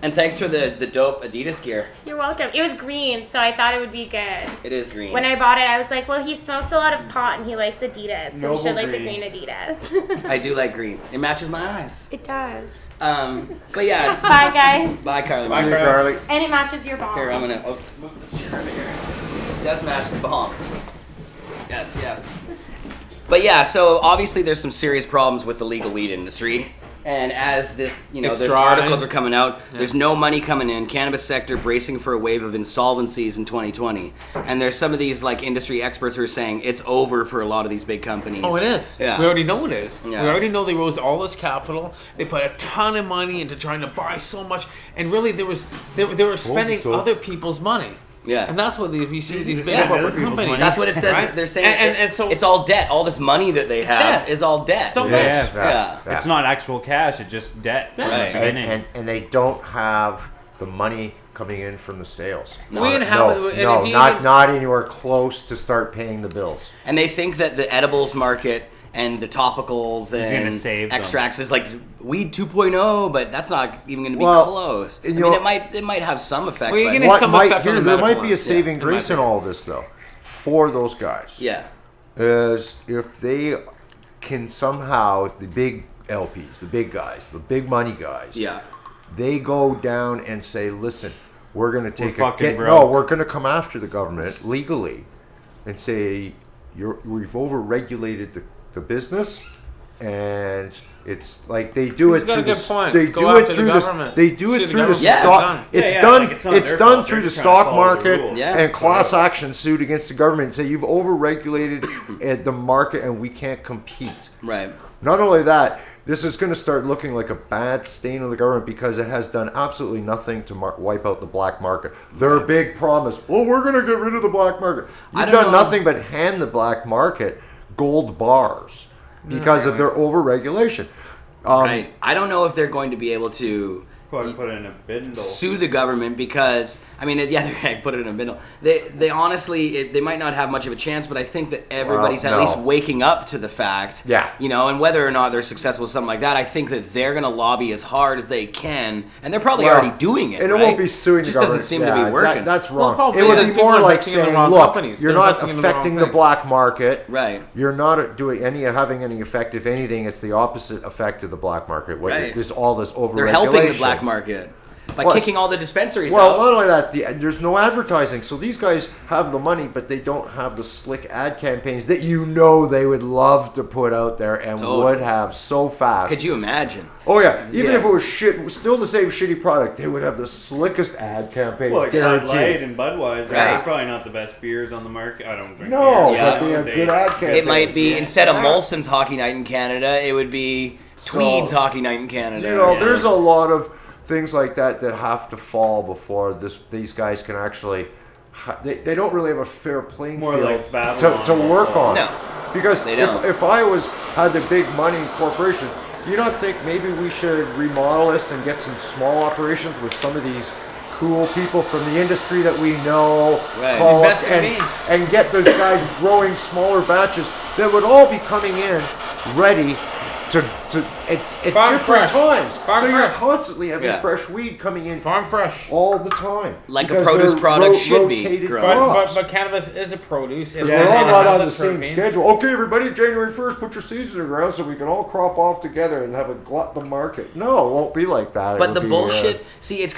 And thanks for the dope Adidas gear. You're welcome. It was green, so I thought it would be good. It is green. When I bought it, I was like, well, he smokes a lot of pot and he likes Adidas, so we Noble should like the green. green Adidas. I do like green. It matches my eyes. It does. But yeah. Bye, guys. Bye, Carly. See you, Carly. And it matches your ball. Here, I'm gonna move this chair over here. It does match the bomb. Yes. But yeah, so obviously there's some serious problems with the legal weed industry. And as this, It's the dry. articles are coming out, there's no money coming in. Cannabis sector bracing for a wave of insolvencies in 2020. And there's some of these like industry experts who are saying it's over for a lot of these big companies. Oh, it is. Yeah. We already know it is. Yeah. We already know they raised all this capital. They put a ton of money into trying to buy so much, and really they were spending so- other people's money. Yeah. And that's what you see these big Yeah. corporate Other people's companies. money. That's what it says. Right? They're saying and so it's all debt. All this money that they have debt. is all debt. So Yeah. Yeah. It's not actual cash. It's just debt. Yeah. Right. And they don't have the money coming in from the sales. We didn't have it, and if you even- not anywhere close to start paying the bills. And they think that the edibles market and the topicals gonna and save them. extracts is like weed 2.0, but that's not even going to be Well, close. I you mean, know- it might have some effect. Well, you're but- getting What some might, effect on the there medical might be a ones. saving Yeah, grace it in might be. all this though, for those guys. yeah. Is if they can somehow, if the big LPs, the big guys, the big money guys, Yeah. they go down and say, listen, we're going to take fucking no, broke. we're going to come after the government legally and say we've over-regulated the business, and it's like they do He's it got through a good the point. they Go do after it the through government. they do Sue it the through the government. Yeah. stock. It's It's Yeah, done. like, it's not It's their done fault. through They're the just trying to stock follow the market rules. Yeah. and class action suit against the government and say you've over-regulated the market and we can't compete. Right. Not only that, this is going to start looking like a bad stain on the government because it has done absolutely nothing to wipe out the black market. Their big promise, well, we're going to get rid of the black market. I You've don't done know. nothing but hand the black market gold bars because of their over-regulation. Right. I don't know if they're going to be able to Put it in a bindle. sue the government because I mean, yeah, they're gonna put it in a bindle. They honestly, they might not have much of a chance, but I think that everybody's Well, at no. least waking up to the fact. Yeah. And whether or not they're successful with something like that, I think that they're gonna lobby as hard as they can, and they're probably Well, already doing it. And it right? won't be suing It just the government. doesn't seem to be working. That's Well, wrong. probably It would is be people more are like investing in the saying, wrong look, companies. you're They're not investing in the wrong affecting the things. black market. Right. You're not doing having any effect. If anything, it's the opposite effect of the black market. Right. There's all this They're over-regulation. helping the black market. by kicking all the dispensaries out. Well, not only that, there's no advertising. So these guys have the money, but they don't have the slick ad campaigns that they would love to put out there and would have so fast. Could you imagine? Oh yeah, even if it was still the same shitty product, they would have the slickest ad campaigns. Well, Bud guaranteed. Light and Budweiser, Right. they're probably not the best beers on the market. I don't drink No, beer. but they have good ad campaigns. It might be, instead of Molson's Hockey Night in Canada, it would be Tweed's Hockey Night in Canada. There's a lot of things like that have to fall before these guys can actually. They don't really have a fair playing More field like to work on. No, because they don't. if I had the big money corporation, you don't think maybe we should remodel this and get some small operations with some of these cool people from the industry that we know, Right. call up Invest in me. and get those guys growing smaller batches that would all be coming in ready to at Farm different fresh. times. Farm so you're fresh. constantly having Yeah. fresh weed coming in Farm fresh. all the time. Like a because produce they're product should be rotated grown. crops. But cannabis is a produce. Because we're all and it not has on a the same terpene. schedule. Okay, everybody, January 1st, put your seeds in the ground so we can all crop off together and have a glut the market. No, it won't be like that. But It'll the be, bullshit, see, it's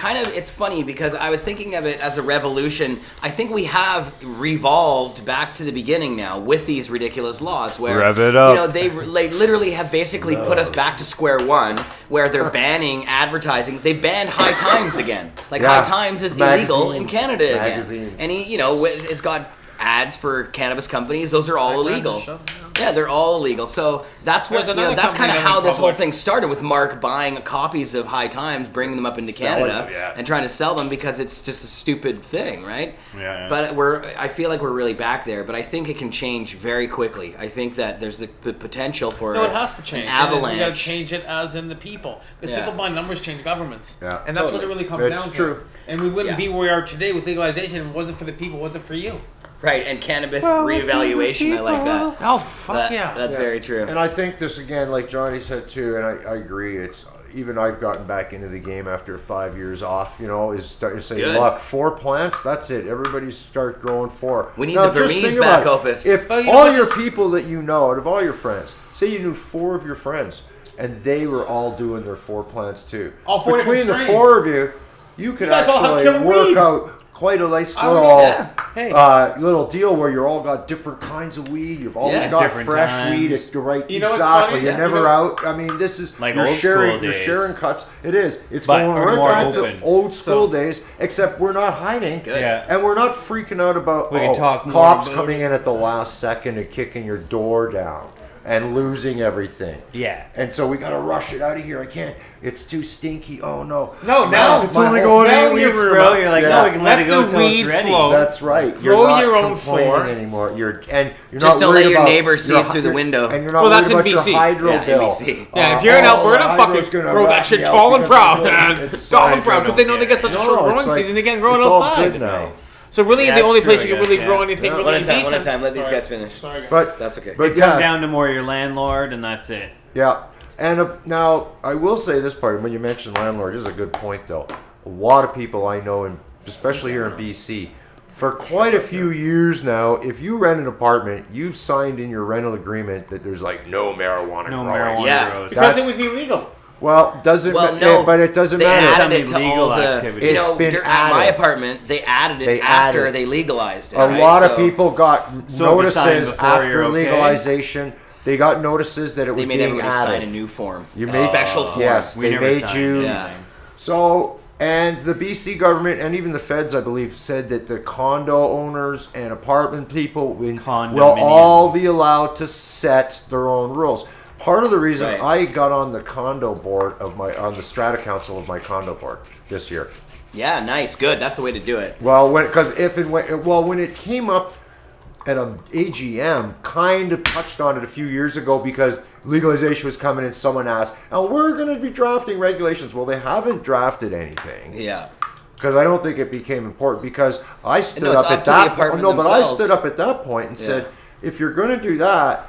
funny because I was thinking of it as a revolution. I think we have revolved back to the beginning now with these ridiculous laws where, Rev it up. they literally have basically put us back to square one where they're banning advertising. They banned High Times again. Like Yeah. High Times is illegal in Magazines. Canada again. Magazines. And it's got ads for cannabis companies. Those are all High Times illegal. is shut down. Yeah, they're all illegal. So that's what There's another that's kind of company that how went this whole public. thing started with Mark buying copies of High Times, bringing them up into Selling Canada, them, yeah. and trying to sell them because it's just a stupid thing, right? Yeah. But I feel like we're really back there. But I think it can change very quickly. I think that there's the potential for No, it has to change. an And we got to avalanche. change it as in the people. Because Yeah. people by numbers change governments. Yeah. And that's Totally. what it really comes It's down true. to. And we wouldn't Yeah. be where we are today with legalization if it wasn't for the people, it wasn't for you. Right, and cannabis reevaluation. I like that. Oh, fuck That's very true. And I think this, again, like Johnny said too, and I agree, it's even I've gotten back into the game after 5 years off, is starting to say, Good. look, 4 plants, that's it. Everybody start growing 4. We need Now, the just Burmese think about back, it. Opus. If Oh, you know all what, your just- people that you know, out of all your friends, say you knew 4 of your friends, and they were all doing their 4 plants too. All 4 Between different the strains. 4 of you, you could You guys all have actually killer work weed. out quite a nice Oh, little yeah. Hey. little deal where you're all got different kinds of weed. You've always Yeah. got Different fresh times. weed. It's the right You know what's exactly. funny? You're Yeah. never You know- out. I mean, this is Like you're old sharing. school You're days. sharing cuts. It is. It's But going right more back to open. old school So- days. Except we're not hiding. Good. Yeah. And we're not freaking out about We can talk more cops about coming in at the last second and kicking your door down and losing everything. Yeah. And so we gotta rush it out of here. I can't. It's too stinky. Oh no. No, now It's only going smell 8 your weeks, room bro. up. You're like, Yeah. no, we can let Let it go the till weed it's ready. flow. That's right. Grow You're not your own complaining floor. anymore. You're Just not don't worried let your about neighbor see your it through the hy- window. And you're not Well, that's worried in about BC. your hydro Yeah, bill. NBC. Yeah, if you're in Oh, Alberta, the fucking hydro's gonna grow that rat shit me out tall and because proud. of the bill. It's Tall and fine. proud because they know they get such a No, short no, growing it's like- season. They can't grow it it's all outside. good now. So really, Yeah, the only it's true, place you I can really guess, grow yeah. anything Yeah. really One at a time. decent. One at a time. Let these Sorry. guys finish. Sorry, guys. But That's okay. But Come yeah, down to more your landlord, and that's it. yeah. And now I will say this part when you mentioned landlord this is a good point though. A lot of people I know, and especially here in BC, for quite a few years now, if you rent an apartment, you've signed in your rental agreement that there's like no marijuana No growing. marijuana Yeah. grows. Because it That's- was illegal. Well, doesn't Well, ma- no, but it doesn't they matter. added it to Illegal all the. activity. You It's know, been at my added. apartment, they added it They after added. they legalized it. A right? lot of So people got So if you sign notices before after you're okay? legalization. They got notices that it They was made being everybody sign a added. new form, You a made- special form. Yes, We they never made signed you. anything. Yeah. So, and the BC government and even the feds, I believe, said that the condo owners and apartment people will Condominiums. all be allowed to set their own rules. Part of the reason Right. I got on the condo board on the strata council of my condo board this year. Yeah, nice, good. That's the way to do it. Well, when it came up at an AGM, kind of touched on it a few years ago because legalization was coming and someone asked, "Oh, we're going to be drafting regulations." Well, they haven't drafted anything Yeah. because I don't think it became important because I stood No, it's up up at to the that apartment no, but I themselves. stood up at that point and said, if you're going to do that,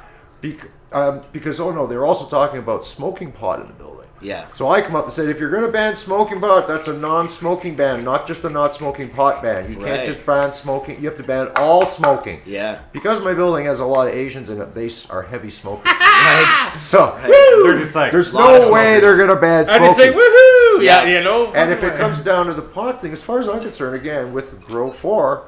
because oh no, they're also talking about smoking pot in the building. Yeah. So I come up and said, if you're going to ban smoking pot, that's a non-smoking ban, not just a not smoking pot ban. You can't Right. just ban smoking. You have to ban all smoking. Yeah. Because my building has a lot of Asians in it, they are heavy smokers. Right. So They're just like, there's Lot of no way smokers. they're going to ban I smoking. just say woohoo. do. Yeah, you know. And if it comes down to the pot thing, as far as I'm concerned, again, with Grow 4,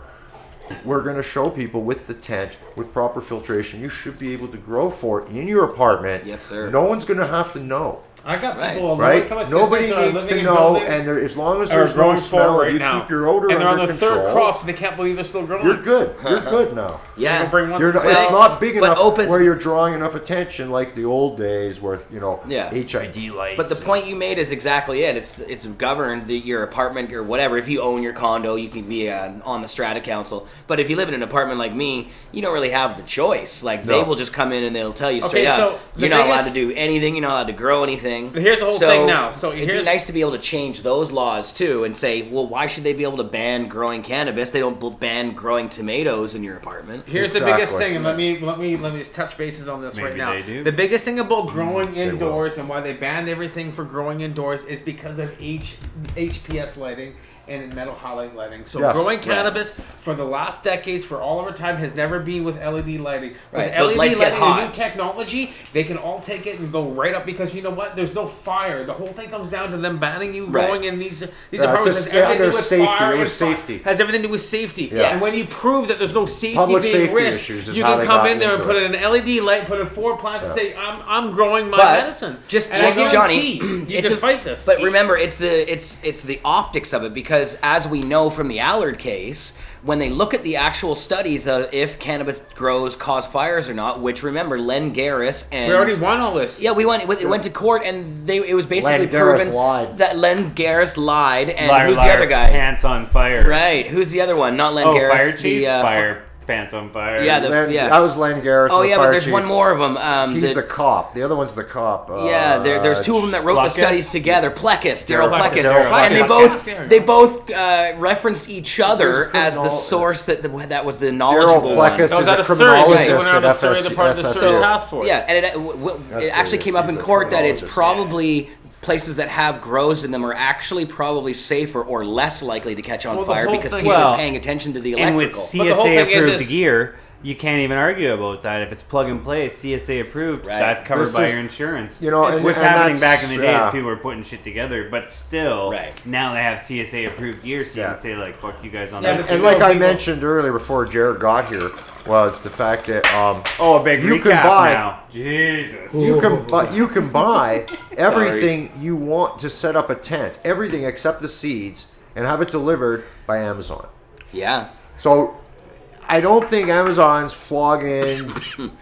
we're going to show people with the tent, with proper filtration, you should be able to grow 4 in your apartment. Yes, sir. No one's going to have to know. I got Right. people. Right? Come Nobody needs to know, and as long as there's no smell, right you now. keep your odor and they're on under the control. third crops, and they can't believe they're still growing. You're good. You're good now. Yeah. Gonna bring one You're not, success. it's not big But enough Opus- where you're drawing enough attention like the old days with, Yeah. HID lights. But the point you made is exactly it. It's governed your apartment or whatever. If you own your condo, you can be on the strata council. But if you live in an apartment like me, you don't really have the choice. Like they No. will just come in and they'll tell you straight Okay, so up, the you're not allowed biggest- to do anything. You're not allowed to grow anything. Here's the whole thing now. So it'd be here's nice to be able to change those laws too and say, well, why should they be able to ban growing cannabis? They don't ban growing tomatoes in your apartment. Here's the biggest Exactly. thing, and let me just touch bases on this Maybe right now. they do. The biggest thing about growing They will. indoors and why they banned everything for growing indoors is because of HPS lighting and metal halide lighting. So Yes. growing Right. cannabis for the last decades, for all of our time, has never been with LED lighting. Right. With Those LED lights get lighting and hot. new technology, they can all take it and go right up because you know what? There's no fire. The whole thing comes down to them banning you Right. growing in these Yeah, apartments. it's Has just- everything to do there's with safety. fire It was and safety. has everything to do with safety. Yeah. And when you prove that there's no safety Public being safety risked, issues is you how can they come got in there and into put it. an LED light, put in 4 plants, and say, "I'm growing my But medicine." just and I Johnny, guarantee you can fight this. But remember, it's the optics of it because as we know from the Allard case, when they look at the actual studies of if cannabis grows cause fires or not, which remember Len Garris and we already won all this. Yeah, it went to court and it was basically Len Garris proven lied. that Len Garris lied and Liar, who's liar, the other guy? Pants on fire. Right, who's the other one? Not Len Oh, Garris. fire chief. The, Fire pants on fire. Yeah, That was Len Garris. Oh the yeah, fire but there's chief. one more of them. He's the cop. The other one's the cop. Yeah, there's two of them that wrote Pluckus? the studies together. Plekus, Daryl Plekus, Daryl and Plekus. they both referenced each other There's as the criminal- source that was the Daryl knowledgeable one. Plekus That was is out a of Surrey. Right. criminologist Went out at of Surrey, the part of the Surrey SSU. task force. Yeah, and That's it actually it. came up He's in a court that it's criminologist. probably places that have grows in them are actually probably safer or less likely to catch on Well, the fire whole because thing- people Well, are paying attention to the And with electrical. But the whole CSA thing approved is- gear, you can't even argue about that. If it's plug and play, it's CSA approved. Right. That's covered This by is- your insurance. you know, and- what's and happening that's- back in the day yeah. is people were putting shit together, but still, Right. now they have CSA approved gear, so you Yeah. can say like, "Fuck you guys on Yeah, that." but And like People- I mentioned earlier before Jared got here, was the fact that Oh, a big you recap can buy- now. Jesus. you can buy everything you want to set up a tent, everything except the seeds, and have it delivered by Amazon. Yeah. So I don't think Amazon's flogging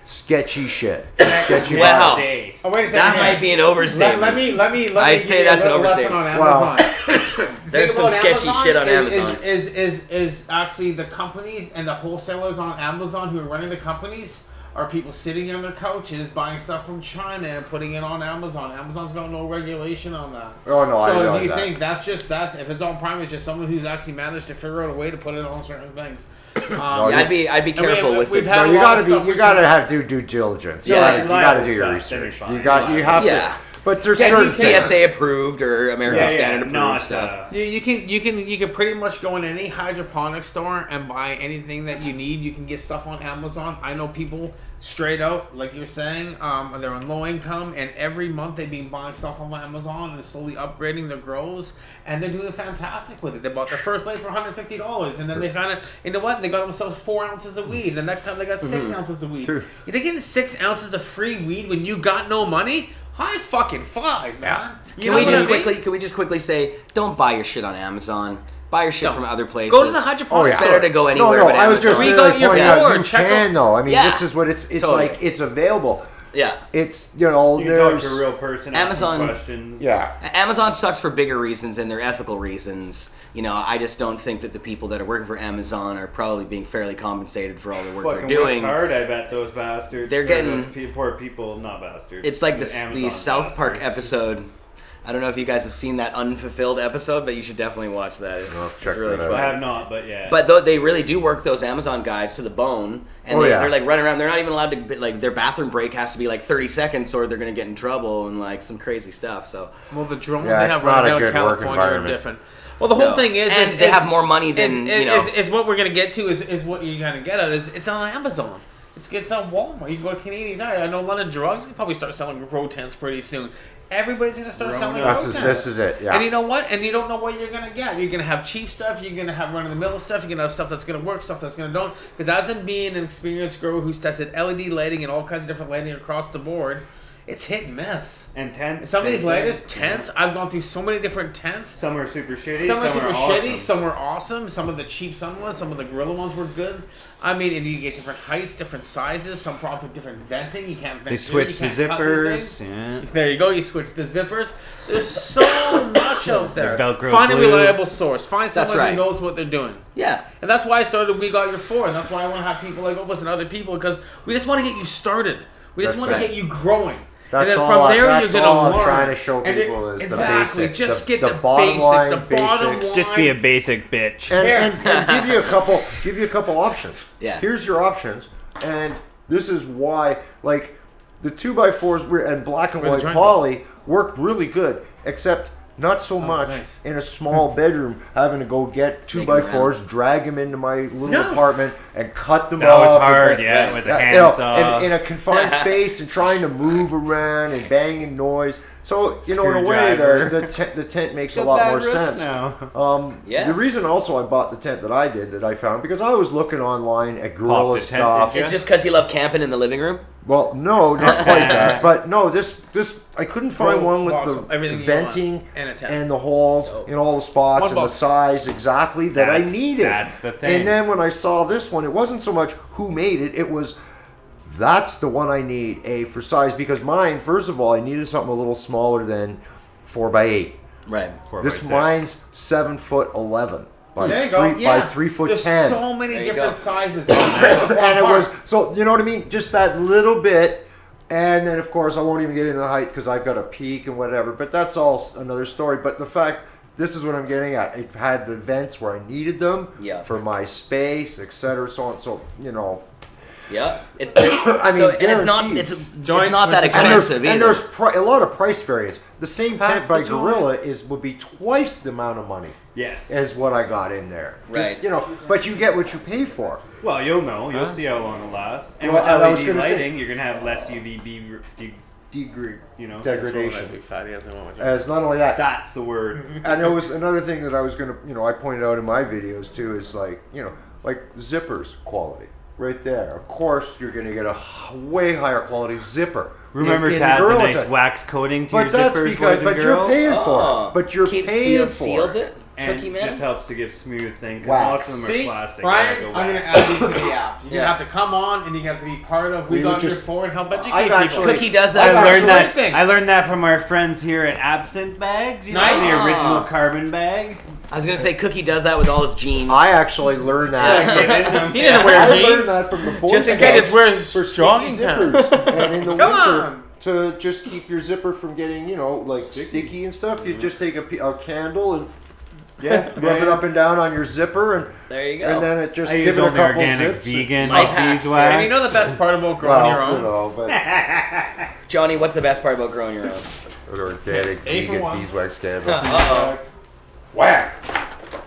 sketchy shit. Sketchy Well, buyers. Day. Oh, wait a second. that here. might be an overstatement. Let me I'd give say you that's a an little lesson overstatement. on Wow. Amazon. There's Thing some about sketchy shit on Amazon. Is actually the companies and the wholesalers on Amazon who are running the companies are people sitting on their couches buying stuff from China and putting it on Amazon. Amazon's got no regulation on that. Oh, no, I So realize if you that. think that's if it's on Prime, it's just someone who's actually managed to figure out a way to put it on certain things. No, Yeah, I'd be careful with we've it. had No, a you lot gotta of be. stuff You with gotta China. have due diligence. You Yeah, gotta, you gotta do your reliable research. stuff, then You you're got. You have Yeah. to. But there's Get certain CSA things. approved or American Standard approved not stuff. You can pretty much go in any hydroponic store and buy anything that you need. You can get stuff on Amazon. I know people straight out, like you're saying, they're on low income, and every month they've been buying stuff on Amazon and slowly upgrading their grows, and they're doing fantastic with it. They bought their first light for $150, and then they kind of, you know what? They got themselves 4 ounces of weed. The next time they got 6 ounces of weed. True. You're getting 6 ounces of free weed when you got no money? High fucking five, man. Can we just quickly say, don't buy your shit on Amazon. Buy your shit from other places. Go to the hydroponic It's better to go No, anywhere no. but I was just Amazon. We really got your pointing out floor, you check can though. I mean, Yeah. this is what it's Totally. like. It's available. Yeah. It's you know You can talk there's to a real person. Amazon- Amazon questions. yeah. Amazon sucks for bigger reasons and they're ethical reasons. You know, I just don't think that the people that are working for Amazon are probably being fairly compensated for all the work Fucking they're doing. worked hard, I bet those bastards. They're Or getting- those poor people, not bastards. It's like the Amazon South Park bastards. episode. I don't know if you guys have seen that unfulfilled episode, but you should definitely watch that. check It's really that out. fun. I have not, but yeah. But they really do work those Amazon guys to the bone, and Oh, yeah. they're like running around. They're not even allowed to like their bathroom break has to be like 30 seconds, or they're gonna get in trouble and like some crazy stuff. So Well, the drones Yeah, they it's have not running a down good in work California are environment. different. Well, the whole No. thing is, they have more money than, is, you know. is what we're gonna get to is what you're gonna get at is it's on Amazon. Let's get some Walmart. You can go to Canadian Tire. I know a lot of drugs can probably start selling grow tents pretty soon. Everybody's gonna start selling grow tents. This is it. Yeah. And you know what? And you don't know what you're gonna get. You're gonna have cheap stuff. You're gonna have run-of-the-mill stuff. You're gonna have stuff that's gonna work, stuff that's gonna don't. Because as in being an experienced grower who's tested LED lighting and all kinds of different lighting across the board, it's hit and miss. And tents. Some of these latest tents, I've gone through so many different tents. Some are super shitty. Some are super awesome. shitty. Some were awesome. Some of the cheap ones, some of the gorilla ones were good. I mean, and you get different heights, different sizes. Some probably different venting. You can't vent. They switch the zippers. Yeah. There you go. You switch the zippers. There's so much out there. Velcro Find glue. a reliable source. Find someone right. who knows what they're doing. Yeah. And that's why I started We Got Your 4. And that's why I want to have people like Opus and other people, because we just want to get you started. We just want to get you growing. That's and then all, from there that's you're all gonna I'm learn. trying to show And people is exactly. the basics. Just the, get the bottom basics. line, The bottom basics. line. Just be a basic bitch. And give you a couple options. Yeah. Here's your options, and this is why, like, the 2x4s and black and white poly worked really good, except not so much in a small bedroom having to go get 2x4s, drag them into my little apartment, and cut them That up. was hard, and, with the handsaw. in a confined space and trying to move around and banging noise. So, in a way, the tent makes a lot more sense. The reason also I bought the tent that I did, that I found, because I was looking online at gorilla stuff. It's just because you love camping in the living room? Well, no, not quite that. But no, this I couldn't find one with the venting and the holes in all the spots and the size exactly that I needed. That's the thing. And then when I saw this one, it wasn't so much who made it, it was that's the one I need, for size, because mine, first of all, I needed something a little smaller than 4x8. Right. Mine's 7'11" by there you 3 go. Yeah. by 3'10". There's so many different sizes. And it was, so you know what I mean? Just that little bit. And then, of course, I won't even get into the height because I've got a peak and whatever. But that's all another story. But the fact, this is what I'm getting at. It had the vents where I needed them for my space, etc. So on. So, you know. Yeah. I mean, and it's not that expensive and either. there's a lot of price variance. The same tent by Gorilla would be twice the amount of money. Yes. As what I got in there. Right. Just, you know, but you get what you pay for. Well, you'll know. You'll see how long it lasts. And Well, with I was LED gonna lighting, say- you're gonna have less UVB Degradation. As not only that. That's the word. And there was another thing that I was gonna, I pointed out in my videos too, is like, like zippers quality. Right there. Of course, you're going to get a way higher quality zipper. Remember to add the nice wax coating to your zippers, boys and girls? You're paying for it. But you're paying for seals it. it. And Cookie Man? just helps to give smooth thing. Wax. Lots of them See, are plastic. Brian, I'm going to add you to the app. You're going to have to come on and you have to be part of We Got Your 4 and help educate people. Cookie does that. I learned that from our friends here at Absinthe Bags. You know, the original carbon bag. I was going to say Cookie does that with all his jeans. I actually learned that. He doesn't wear jeans. I learned that from the Boy Just in case it wears for jogging zippers. And in the Come winter, on. to just keep your zipper from getting, like sticky and stuff, you just take a candle and rub it up and down on your zipper, and there you go. And then it just give it a couple organic, zips. vegan, hacks. beeswax. And you know the best part about growing your own? But Johnny, what's the best part about growing your own? Organic, vegan, beeswax candle. Whack!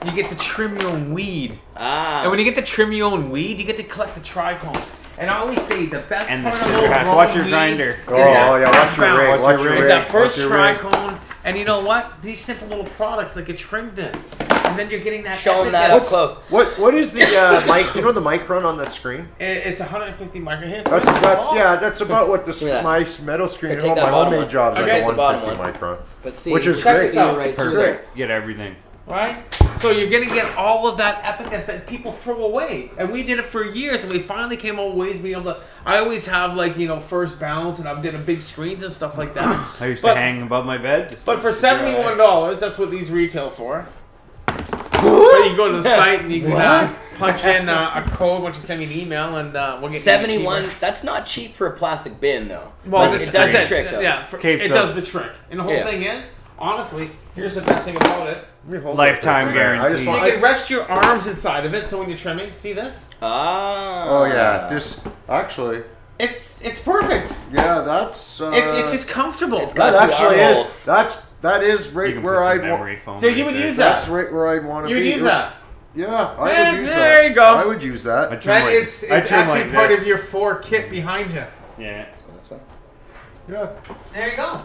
You get to trim your own weed. And when you get to trim your own weed, you get to collect the trichomes. And I always say the best part about growing watch your weed grinder. Watch your rig. Watch your rig. Is that first trichome. And you know what? These simple little products that get trimmed in. And then you're getting that. Show them that up close. What is the mic? You know the micron on the screen? It's 150 microhertz. That's about what my metal screen at all my homemade jobs is a 150 micron. But see, which is great. Right perfect. Get everything. Right? So you're going to get all of that epicness that people throw away. And we did it for years, and we finally came up with ways to be able to... I always have, first balance, and I've did a big screens and stuff like that. I used to hang above my bed. But for $71, that's what these retail for. But you go to the site, and you can punch in a code once you send me an email, and we'll get 71. That's not cheap for a plastic bin, though. Well, it does the trick, though. Yeah, it does the trick. And the whole thing is, honestly, here's the best thing about it. Lifetime guarantee. You can rest your arms inside of it, so when you're trimming, see this? Oh yeah, this actually. It's perfect. Yeah, that's. It's just comfortable. It's got that two actually armholes. that is right where I'd want. So you would use that. That's right where I'd want to be. You would use that. Yeah, I would use that. There you go. I would use that. It's actually part of your 4 kit behind you. Yeah. Yeah. There you go.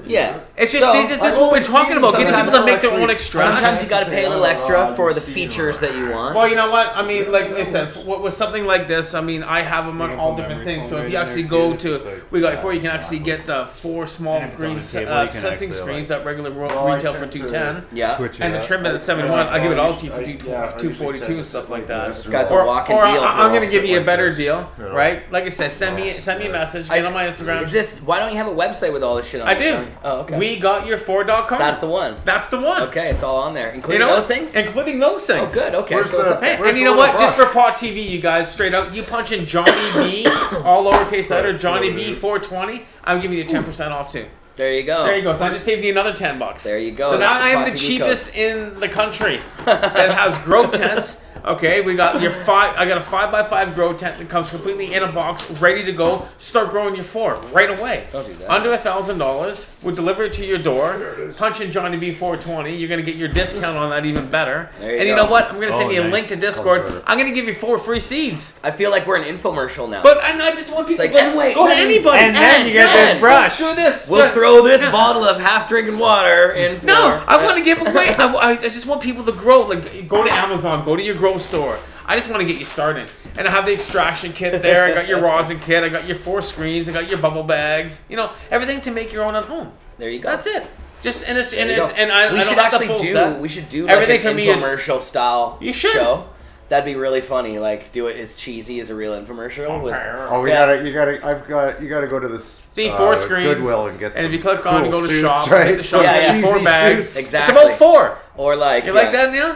Yeah. It's just this is what we're talking about. Get people to make their own extracts. Sometimes you got to pay a little extra for the features that you want. Well, you know what? I mean, like I said, with something like this, I mean, I have them on all different things. So if you actually go to, we got before you can actually get the 4 small green sifting screens that regular retail for $210. Yeah. And the trim at $71. I'll give it all to you for $242 and stuff like that. This guy's a walking deal. I'm gonna give you a better deal, right? Like I said, send me a message. Get on my Instagram. Is this? Why don't you have a website with all this shit on? I do. Oh, okay. WeGotYour4.com. That's the one. That's the one. Okay, it's all on there, including those things. Including those things. Oh, good. Okay, Where's so it's a Hey, and you know what? Just for Pot TV, you guys, straight out, you punch in Johnny B, all lowercase letter, Johnny B 420. I'm giving you 10% off too. There you go. There you go. So I just saved you another $10. There you go. So now That's I am Pot the TV cheapest code. in the country that has grow tents. Okay, we got your 5. I got a 5x5 grow tent that comes completely in a box, ready to go. Start growing your 4 right away. Don't do that. Under $1,000, we'll deliver it to your door. Punch in Johnny B 420. You're gonna get your discount on that even better. There you and you go. know what? I'm gonna send you a nice. link to Discord. I'm gonna give you 4 free seeds. I feel like we're an infomercial now. But I just want people It's to like, and wait, go to let me- anybody. And then you get this brush. Screw this. We'll throw this bottle of half-drinking water in. For, No, I want to give away. I just want people to grow. Like, go to Amazon, go to your grow store. I just want to get you started. And I have the extraction kit there. I got your rosin kit. I got your 4 screens. I got your bubble bags. You know, everything to make your own at home. There you go. That's it. Just and it's There and you it's go. and I We I should don't have the actually full do. set. We should do like Everything an for me is- infomercial style You should. show. That'd be really funny. Like, do it as cheesy as a real infomercial. With, Oh, Yeah. you gotta go to this. See, 4 screens. Goodwill and get And if you some click on and cool go to suits, shop, right? hit the shop, Yeah, you get yeah. 4 Cheesy bags. suits. Exactly. It's about 4. or like, You like that, Neil?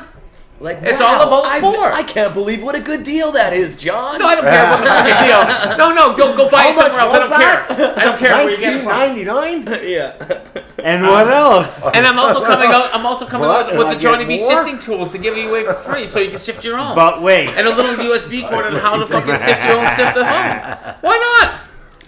Like, It's wow, all about 4. I can't believe what a good deal that is, John. No, I don't care about the fucking deal. No, go buy How it somewhere much else. was I don't care. I don't care where you get it from. $19.99. Yeah. And what else? And I'm also coming out. I'm also coming What? out with Can I the Johnny get B more? sifting tools to give you away for free, so you can sift your own. But wait. And a little USB cord on how to fucking sift your own sift at home. Why not?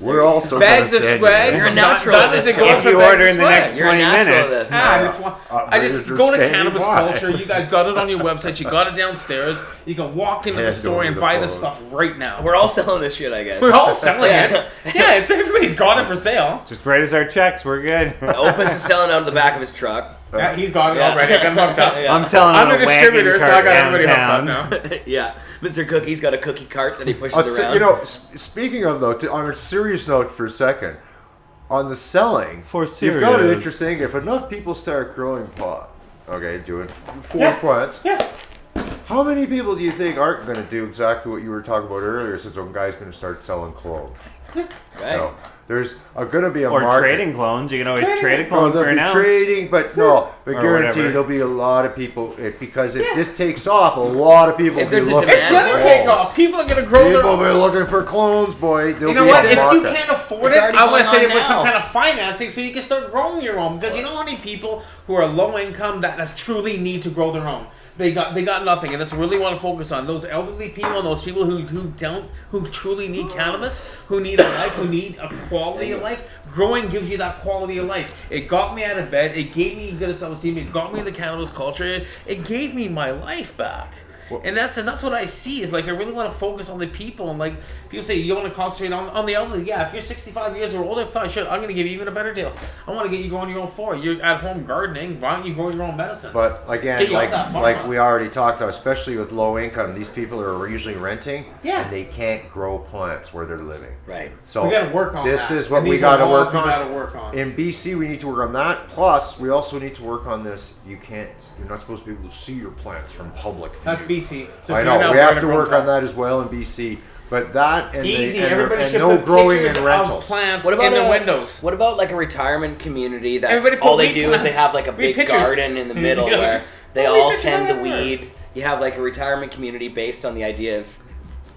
We're also Bags of gonna send swag. you. You're a from natural Dun- at this, Dun- John. Dun- If you bags order of in the swag. next You're a 20 natural at minutes. this. I just want. I just Razor go to standing Cannabis by. Culture. You guys got it on your website. You got it downstairs. You can walk into the Hand store over and the buy phone. this stuff right now. We're all selling this shit, I guess. We're all selling Yeah. it. Yeah, it's everybody's got it for sale. Just write us our checks. We're good. Opus is selling out of the back of his truck. Yeah, he's got it Yeah. already. I got him hooked up. Yeah. I'm selling I'm on the a distributor, wagon so I cart got everybody hooked downtown. up now. Yeah. Mr. Cookie's got a cookie cart that he pushes I'd say, around. you know, speaking of though, on a serious note for a second, on the selling, For you've got an serious. interesting. If enough people start growing pot, okay, doing 4 plants, Yeah. how many people do you think aren't going to do exactly what you were talking about earlier? Since some guy's going to start selling clothes. right. No, there's going to be a Or market. trading clones. You can always trade a No, clone for they'll an be ounce. trading, but no, but Or guarantee whatever. there'll be a lot of people because if this takes off, a lot of people If will there's be a looking It's demand for gonna for take clones. off. People are gonna grow People will their. be looking for clones, boy. There'll You know be what? a If you market. can't afford It's it, already I want to going say on it with some now. kind of financing so you can start growing your own. Because you know how many people who are low income that truly need to grow their own. They got nothing, and that's what I really want to focus on those elderly people and those people who truly need cannabis, who need a life, who need a quality of life. Growing gives you that quality of life. It got me out of bed. It gave me good self-esteem. It got me the cannabis culture. It gave me my life back. And that's what I see is like I really want to focus on the people and like people say you want to concentrate on the elderly. Yeah, if you're 65 years or older, probably should. I'm going to give you even a better deal. I want to get you growing your own forest. You're at home gardening. Why don't you grow your own medicine? But Get again, you off that farm. like we already talked about, especially with low income, these people are usually renting, Yeah. and they can't grow plants where they're living. Right. So we got to work on this that. is what And we these are got to laws work we on. gotta work on. In BC, we need to work on that. Plus, we also need to work on this. You're not supposed to be able to see your plants from public view. That's BC. So I if you're in know we Alberta, have to grow work crop. on that as well in BC. But that and Easy. and Everybody should no put growing pictures in of rentals. plants What about in their a- windows. What about like a retirement community that Everybody put all they weed do is they plants. have like a Weed big pictures. garden in the middle Yeah. where they Put weed all pictures tend the everywhere. weed. You have like a retirement community based on the idea of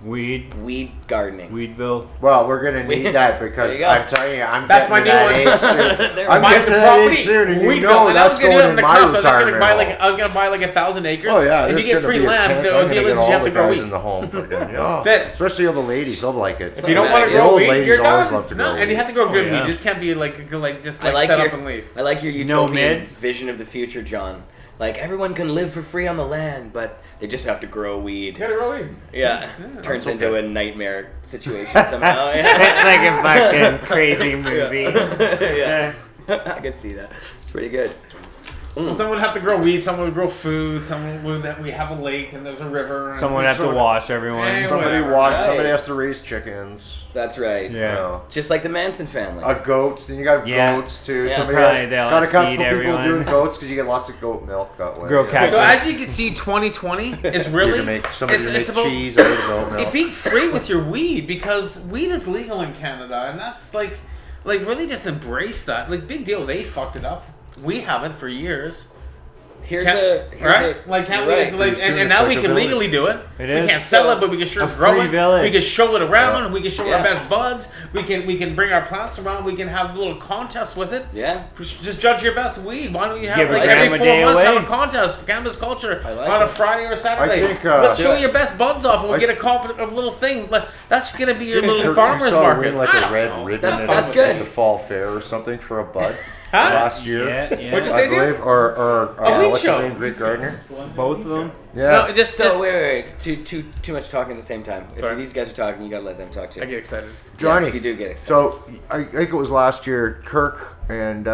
weed gardening. Weedville. Well, we're gonna need We- that because There you go. I'm telling you, I'm That's getting my to that new one. age soon. There I'm we go. Buy getting some to that property. age soon, and you Weedville. know And I was that's gonna do going it in the my cost. I was retirement gonna home. buy like 1,000 acres. Oh yeah, and there's you get gonna free be a land. tent. The I'm gonna deal get is all you have the to grow guys weed. in the home. Yeah. That's it. Especially all the ladies, they'll like it. If you don't Yeah, want to the grow old weed, ladies you're always done. love to No, grow and you weed. have to grow good yeah. weed. Just can't be like just I like set your up and leave. I like your No utopian mids? vision of the future, John. like everyone can live for free on the land, but they just have to grow weed. Gotta grow weed. Yeah, turns into a nightmare situation somehow. Like a fucking crazy movie. Yeah. I can see that. It's pretty good. Well, someone would have to grow weed, someone would grow food, someone would we have a lake and there's a river. And Someone would have to wash everyone. Hey, Somebody whatever. watch. Somebody has to raise chickens. That's right. You Yeah. know. Just like the Manson family. Goats. Then you got Yeah. goats too. Yeah. Somebody Probably they'll got a couple feed people everyone. doing goats because you get lots of goat milk that way. Grow cactus. So as you can see, 2020 is really You can make somebody it's make about cheese out of the goat it milk. being free with your weed because weed is legal in Canada and that's like really just embrace that. Like big deal. They fucked it up. We haven't for years. Here's Can't- a right? Like can't we? right. Just, like, Soon and it's now like we a can village. legally do it. It We is. can't sell it, but we can sure A grow free it. village. We can show it around. Yeah. We can show Yeah. our best buds. We can bring our plants around. We can have little contests with it. Yeah. Just judge your best weed. Why don't you have Give a like gram every a 4 day months have away. a contest? Cannabis Culture I like on a it. Friday or Saturday. I think, Let's show yeah. your best buds off, and we'll I- get a competitive little thing. Like, that's gonna be your Didn't little Kirk farmers Tussauds market. win like I a don't red know. ribbon That's at good. the fall fair or something for a bud Huh? last year? Yeah, What'd you yeah. say? I believe, or A weed what's show. his name, Great Gardner? Both of them. Yeah. No, it just So wait. Too much talking at the same time. Sorry. If these guys are talking, you gotta let them talk too. I get excited. Johnny. Yes, you do get excited. So I think it was last year. Kirk and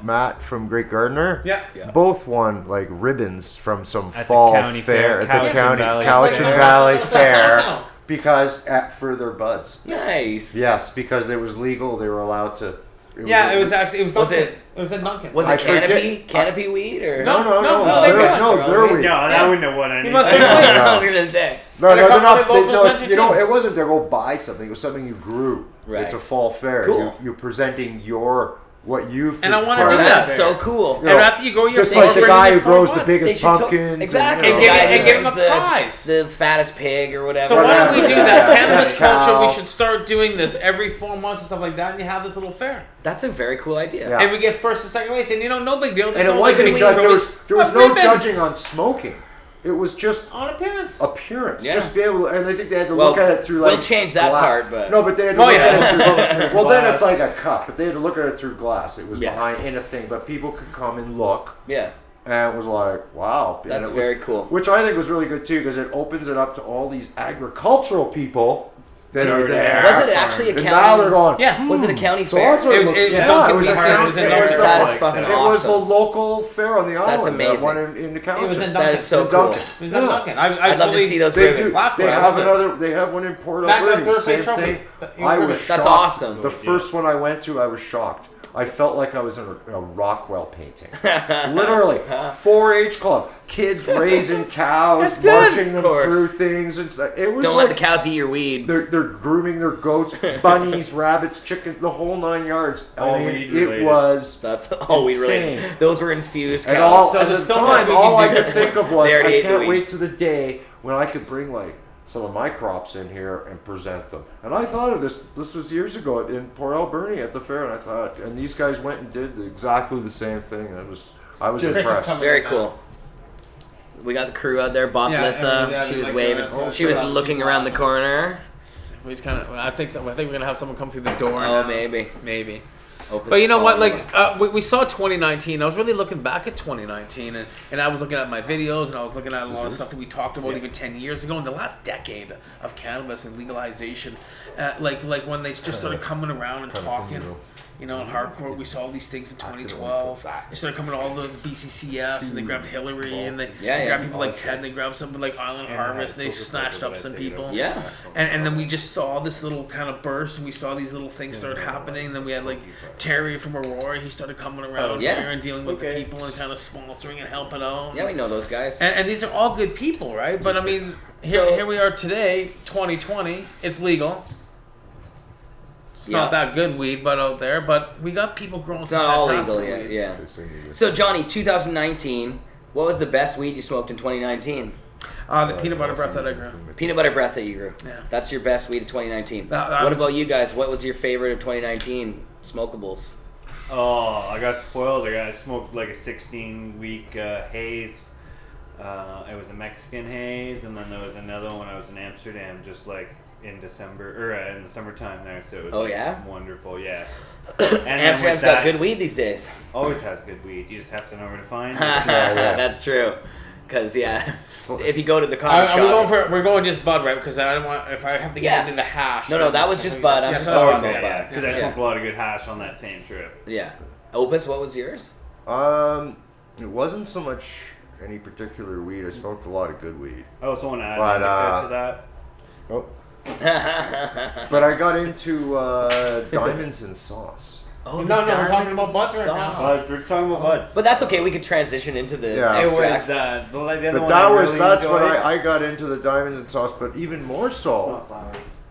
Matt from Great Gardner. Yeah. Yeah. Both won like ribbons from some At the fall county fair, at the Cowichan county Valley Cowichan Fair. Valley Fair because for their buds. Nice. Yes, because it was legal. They were allowed to. Yeah, it was actually Was Dunkin'. it- It was at Dunkin'. Was I it forget- canopy weed or? No. No, they they're, won. no, they're weed. No, that wouldn't have won anything. must- I was gonna say. No, And a they're couple not. of local No, it's, centers you know, too. it wasn't. They go buy something. It was something you grew. Right. It's a fall fair. Cool. You're presenting what you've. And I wanna part do of that. That's so cool. You And know, after you grow your just farm, like the bring guy your who grows the farm biggest They should to- pumpkins. exactly. And, And you give know, it- and give him a the, prize. The fattest pig or whatever. So why don't we do that? Cannabis Best cow. Culture, we should start doing this every 4 months and stuff like that, and you have this little fair. That's a very cool idea. Yeah. And we get first and second place, and no big deal. And it wasn't judged. There was no judging on smoking. It was just on appearance. appearance. Yeah. Just be able to, and I think they had to Well, look at it through like we'll change that part, but- no, but they had to Oh, look yeah. at it through. Well, then it's Glass. like a cup, but they had to look at it through glass. It was Yes. behind in a thing, but people could come and look, Yeah. and it was like, wow, and That's it was, very cool. Which I think was really good too, because it opens it up to all these agricultural people that are there. Was it actually a And county? now they're going. Yeah. Was it a county So fair? that's what It it was- looks. it was Yeah, Dunkin' it was a Donuts. county. It was in It was Dunkin'. the- That is like fucking that. It was the awesome. local fair on the island. That's That amazing. one in the county. It was in That is so In cool. Dunkin'. It was Yeah. in Dunkin'. I'd love to see those They do. ribbons. Laugh They for it. I have love it. another. They have one in Port That Alberta. third Same place trophy. thing. That- I was shocked. That's awesome. The first one I went to, I was shocked. I felt like I was in a Rockwell painting. Literally, 4-H club, kids raising cows, That's good. marching them Of course. through things and stuff. It was Don't like let the cows eat your weed. they're grooming their goats, bunnies, rabbits, chickens, the whole 9 yards. All I mean, weed it related. was. That's all we Insane. really. Those were infused And cows. So at there's the so much time, we all can I do. could think of was, They already I ate the can't weed. wait to the day when I could bring like some of my crops in here and present them. And I thought of this. This was years ago in Port Alberta at the fair, and I thought, and these guys went and did exactly the same thing. And I was Chris is impressed. coming. Very cool. We got the crew out there. Boss Yeah, Lissa, yeah, she was like, waving. She was she's looking around the corner. We just kind of. I think so. I think we're gonna have someone come through the door. Oh, now. maybe. Maybe. Open But you know what? spot. Like we saw 2019. I was really looking back at 2019, and I was looking at my videos, and I was looking at a lot of stuff that we talked about even 10 years ago in the last decade of cannabis and legalization. Like when they just started coming around and talking. You know, in hardcore, we saw all these things in 2012. They started coming to all the BCCS, and they grabbed Hillary, and they grabbed people like Ted, and they grabbed something like Island Harvest, and they snatched up some people. Yeah. And then we just saw this little kind of burst, and we saw these little things start happening. And then we had like Terry from Aurora, he started coming around Yeah. here and dealing with the people and kind of sponsoring and helping out. Yeah, we know those guys. And these are all good people, right? But I mean, So- here we are today, 2020. It's legal. It's Yeah. not that good weed, but out there. But we got people growing It's some not all fantastic legal yet. weed. Yeah. So Johnny, 2019. What was the best weed you smoked in 2019? The peanut butter breath that I grew. Peanut butter breath that you grew. Yeah. That's your best weed of 2019. That What was- about you guys? What was your favorite of 2019 smokables? Oh, I got spoiled. I smoked like a 16-week haze. It was a Mexican haze, and then there was another one when I was in Amsterdam, just like in December or in the summertime there, so it was wonderful. Yeah. And Amsterdam's got good weed these days. Always has good weed. You just have to know where to find it. That's true. Because if you go to the coffee shop, we're going just bud, right? Because I don't want if I have to get into the hash. No, that was just bud. I'm just talking about bud. Because I smoked a lot of good hash on that same trip. Yeah. Opus, what was yours? It wasn't so much any particular weed. I smoked a lot of good weed. Oh, so want to add to that? Oh. But I got into diamonds and sauce. Oh, no, we're talking about buds right now. We're talking about buds. But that's okay. We could transition into the extracts. That's when I got into the diamonds and sauce. But even more so,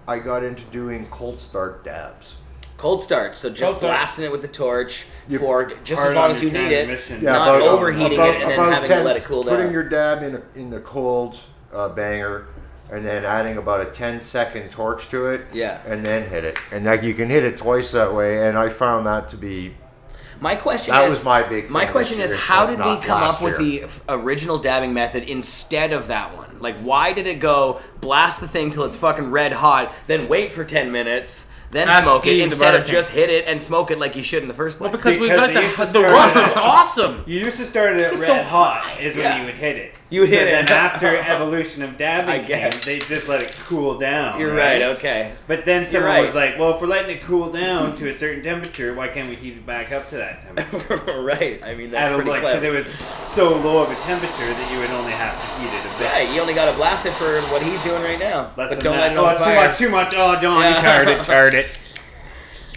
I got into doing cold start dabs. Cold starts, so just blasting it with the torch for just as long as you need it, not overheating it and then having to let it cool down. Putting your dab in the cold banger, and then adding about a 10-second torch to it, and then hit it. And you can hit it twice that way, and I found that to be... My question was my big thing. My question is, how did we come up with the original dabbing method instead of that one? Like, why did it go blast the thing till it's fucking red hot, then wait for 10 minutes... Then smoke it instead of just hit it and smoke it like you should in the first place. Well, because we got the rush was awesome. You used to start it red hot is when you would hit it. You would hit it. Then after evolution of dabbing came, they just let it cool down. You're right, okay. But then someone was like, well, if we're letting it cool down to a certain temperature, why can't we heat it back up to that temperature? Right. I mean, that's pretty clever. Because it was so low of a temperature that you would only have to heat it a bit. Yeah, you only got to blast it for what he's doing right now. But don't let it on fire. Too much. Oh, John, you tired it.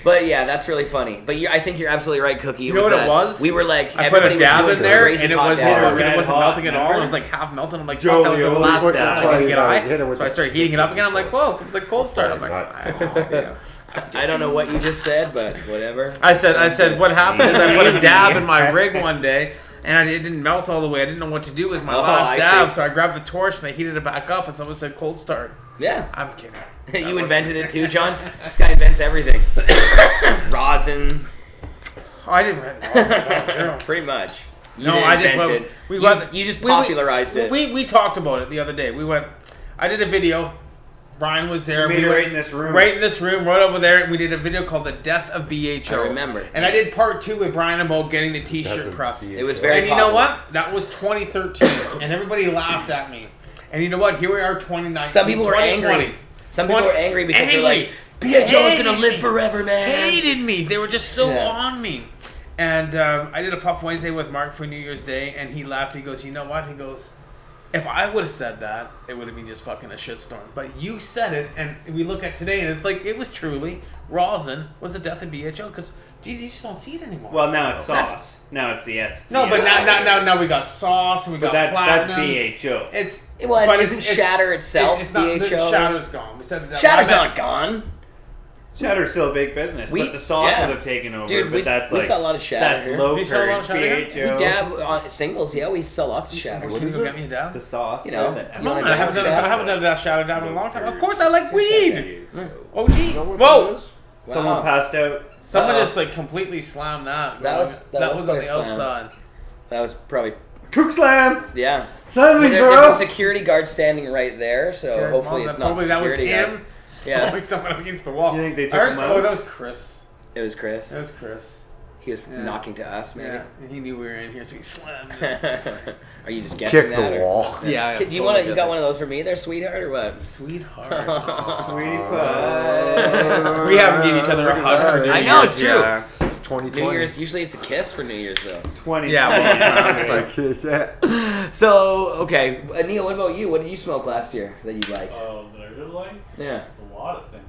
But yeah, that's really funny. But I think you're absolutely right, Cookie. You know what it was? We were like, I put a dab in there, and it wasn't melting at all. It was like half melted. I'm like, fuck, that was the last dab. So I started heating it up again. I'm like, whoa, it's the cold start. I'm like, I don't know what you just said, but whatever. I said, what happened is I put a dab in my rig one day, and it didn't melt all the way. I didn't know what to do with my last dab, so I grabbed the torch and I heated it back up, and someone said cold start. Yeah. I'm kidding. You invented it too, John? This guy invents everything. Rosin. Oh, I didn't invent rosin. Pretty much. You just popularized it. We talked about it the other day. I did a video. Brian was there. We were right in this room. Right in this room, right over there. And we did a video called The Death of BHO. I remember. And I did part 2 with Brian about getting the t-shirt press. It was very popular. And you know what? That was 2013. And everybody laughed at me. And you know what? Here we are, 2019. Some people were angry. Some people were angry because they're like, BHO's going to live forever, man. Hated me. They were just so on me. And I did a Puff Wednesday with Mark for New Year's Day, and he laughed. He goes, you know what? He goes, if I would have said that, it would have been just fucking a shitstorm. But you said it, and we look at today, and it's like, it was truly, rosin was the death of BHO, because you just don't see it anymore. Well, now it's sauce. Now it's the S. No, but now we got sauce, and we got platinums. That's BHO. But isn't Shatter itself it's BHO? Shatter's gone. We said that Shatter's not gone. Shatter's still a big business, but the sauces have taken over. Dude, we sell a lot of Shatter. That's low courage BHO. We dab on singles, we sell lots of Shatter. Can you go get me a dab? The sauce. You know, I haven't done a Shatter dab in a long time. Of course I like weed. OG. Whoa. Someone passed out. Someone just like completely slammed that. That was on the outside. That was probably Cook slam. Yeah. There's a security guard standing right there, so hopefully it's not security guard. That was him. Yeah. Someone against the wall. You think they took him out? Oh, that was Chris. It was Chris. That was Chris. He was knocking to us, maybe. Yeah, he knew we were in here, so he slammed. Are you just guessing Kick the wall. Yeah. Do you You got one of those for me, there, sweetheart, or what? Sweetheart. Sweetie pie. We haven't given each other a hug for New Year's. I know, it's true. Yeah. It's 2020. New Year's, usually it's a kiss for New Year's, though. 20. Yeah. So, okay. Neil, what about you? What did you smoke last year that you liked? That I really liked? Yeah. A lot of things.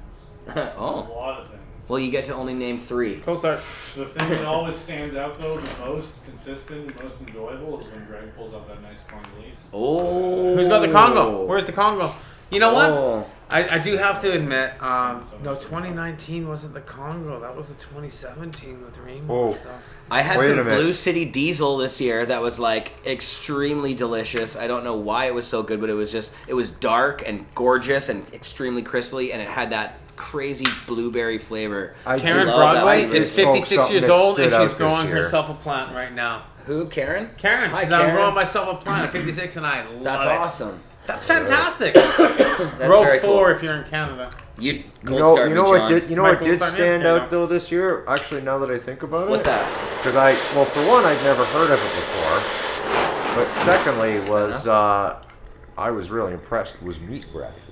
Oh. A lot of things. Well, you get to only name 3. Cold start. The thing that always stands out, though, the most consistent, most enjoyable, is when Greg pulls out that nice Congolese. Oh. Who's got the Congo? Where's the Congo? You know what? Oh. I do have to admit, no, 2019 wasn't the Congo. That was the 2017 with Rainbow and stuff. I had some Blue City Diesel this year that was like extremely delicious. I don't know why it was so good, but it was dark and gorgeous and extremely crystally, and it had that crazy blueberry flavor. Karen Broadway is 56 years old, and she's growing herself a plant right now. Who, Karen? Karen. Hi, I'm Karen. growing myself a plant at 56, and I love it. That's awesome. That's fantastic. That's Row very 4 cool. if you're in Canada. You You know what Michael did Steinman? stand Yeah, out though this year? Actually, now that I think about What's it, that? because well, for one, I'd never heard of it before, but secondly was I was really impressed was meat breath.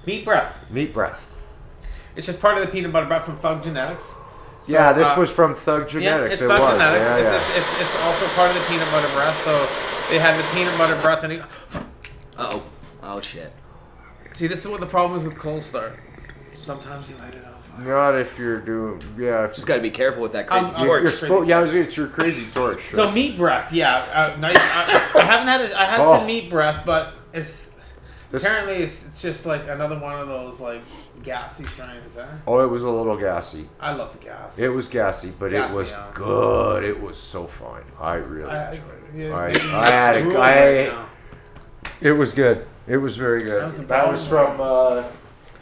Meat breath. Meat breath. It's just part of the peanut butter breath from Thug Genetics. So, Yeah, this was from Thug Genetics. Yeah, it's Thug Genetics. Yeah, It's also part of the peanut butter breath. So they had the peanut butter breath, and Oh shit. see, this is what the problem is with Cold Start. Sometimes you light it off. Not if you're doing. Yeah. Just got to be careful with that crazy I'm- torch. It's your crazy torch. So meat breath, yeah, nice. I haven't had it. I had some meat breath, but apparently it's just like another one of those like gassy strains. Oh, it was a little gassy. I love the gas. It was gassy, but it was good. It was so fine. I really enjoyed it. It was good. It was very good. That was from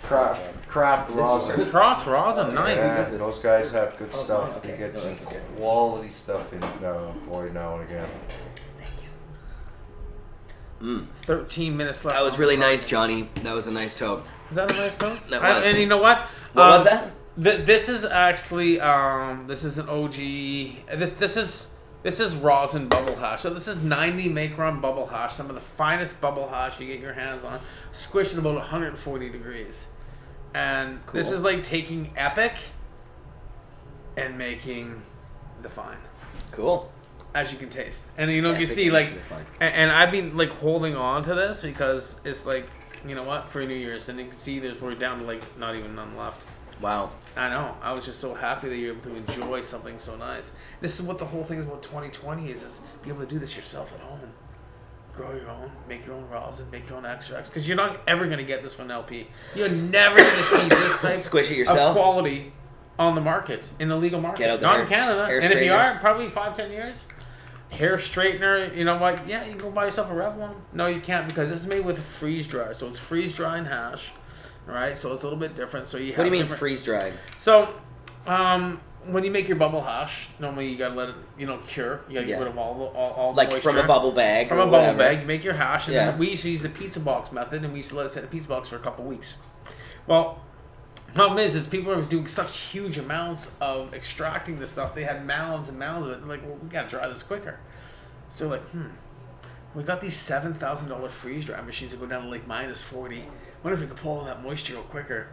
Craft Rosin. Cross rosin, nice. Yeah, those guys have good stuff. They get some quality stuff in boy now and again. 13 minutes left. That was really nice, Johnny. That was a nice toke. Was that a nice tone? That was. And you know what? What was that? This is actually this is an OG. This is rosin bubble hash. So this is 90 Macron bubble hash. Some of the finest bubble hash you get your hands on, squished at about 140 degrees. And Cool. this is like taking Epic and making the fine, Cool. as you can taste. And you know, you Epic see and like, the fine. and I've been like holding on to this because it's like, you know what, for New Year's, and you can see we're down to like not even none left. Wow. I know. I was just so happy that you're able to enjoy something so nice. This is what the whole thing is about 2020 is be able to do this yourself at home. Grow your own, make your own rosin, make your own extracts. Because you're not ever going to get this from LP. You're never going to see this type Squish it yourself? of quality on the market, in the legal market. Get out the not hair- in Canada. hair And if you straightener. are, probably 5-10 years. Hair straightener, you know what? Yeah, you can go buy yourself a Revlon. No, you can't because this is made with a freeze dry. So it's freeze dry and hash. Right, so it's a little bit different. So you have What do you mean different- freeze dried? So, when you make your bubble hash, normally you gotta let it, cure. You gotta get Yeah. rid of all the Like moisture. from a bubble bag. From or a bubble whatever. bag, you make your hash, and Yeah. then we used to use the pizza box method, and we used to let it sit in a pizza box for a couple weeks. Well, the problem is people were doing such huge amounts of extracting this stuff. They had mounds and mounds of it. They're like, well, we gotta dry this quicker. So like, we got these $7,000 freeze dry machines that go down to like -40. Wonder if we could pull all that moisture real quicker.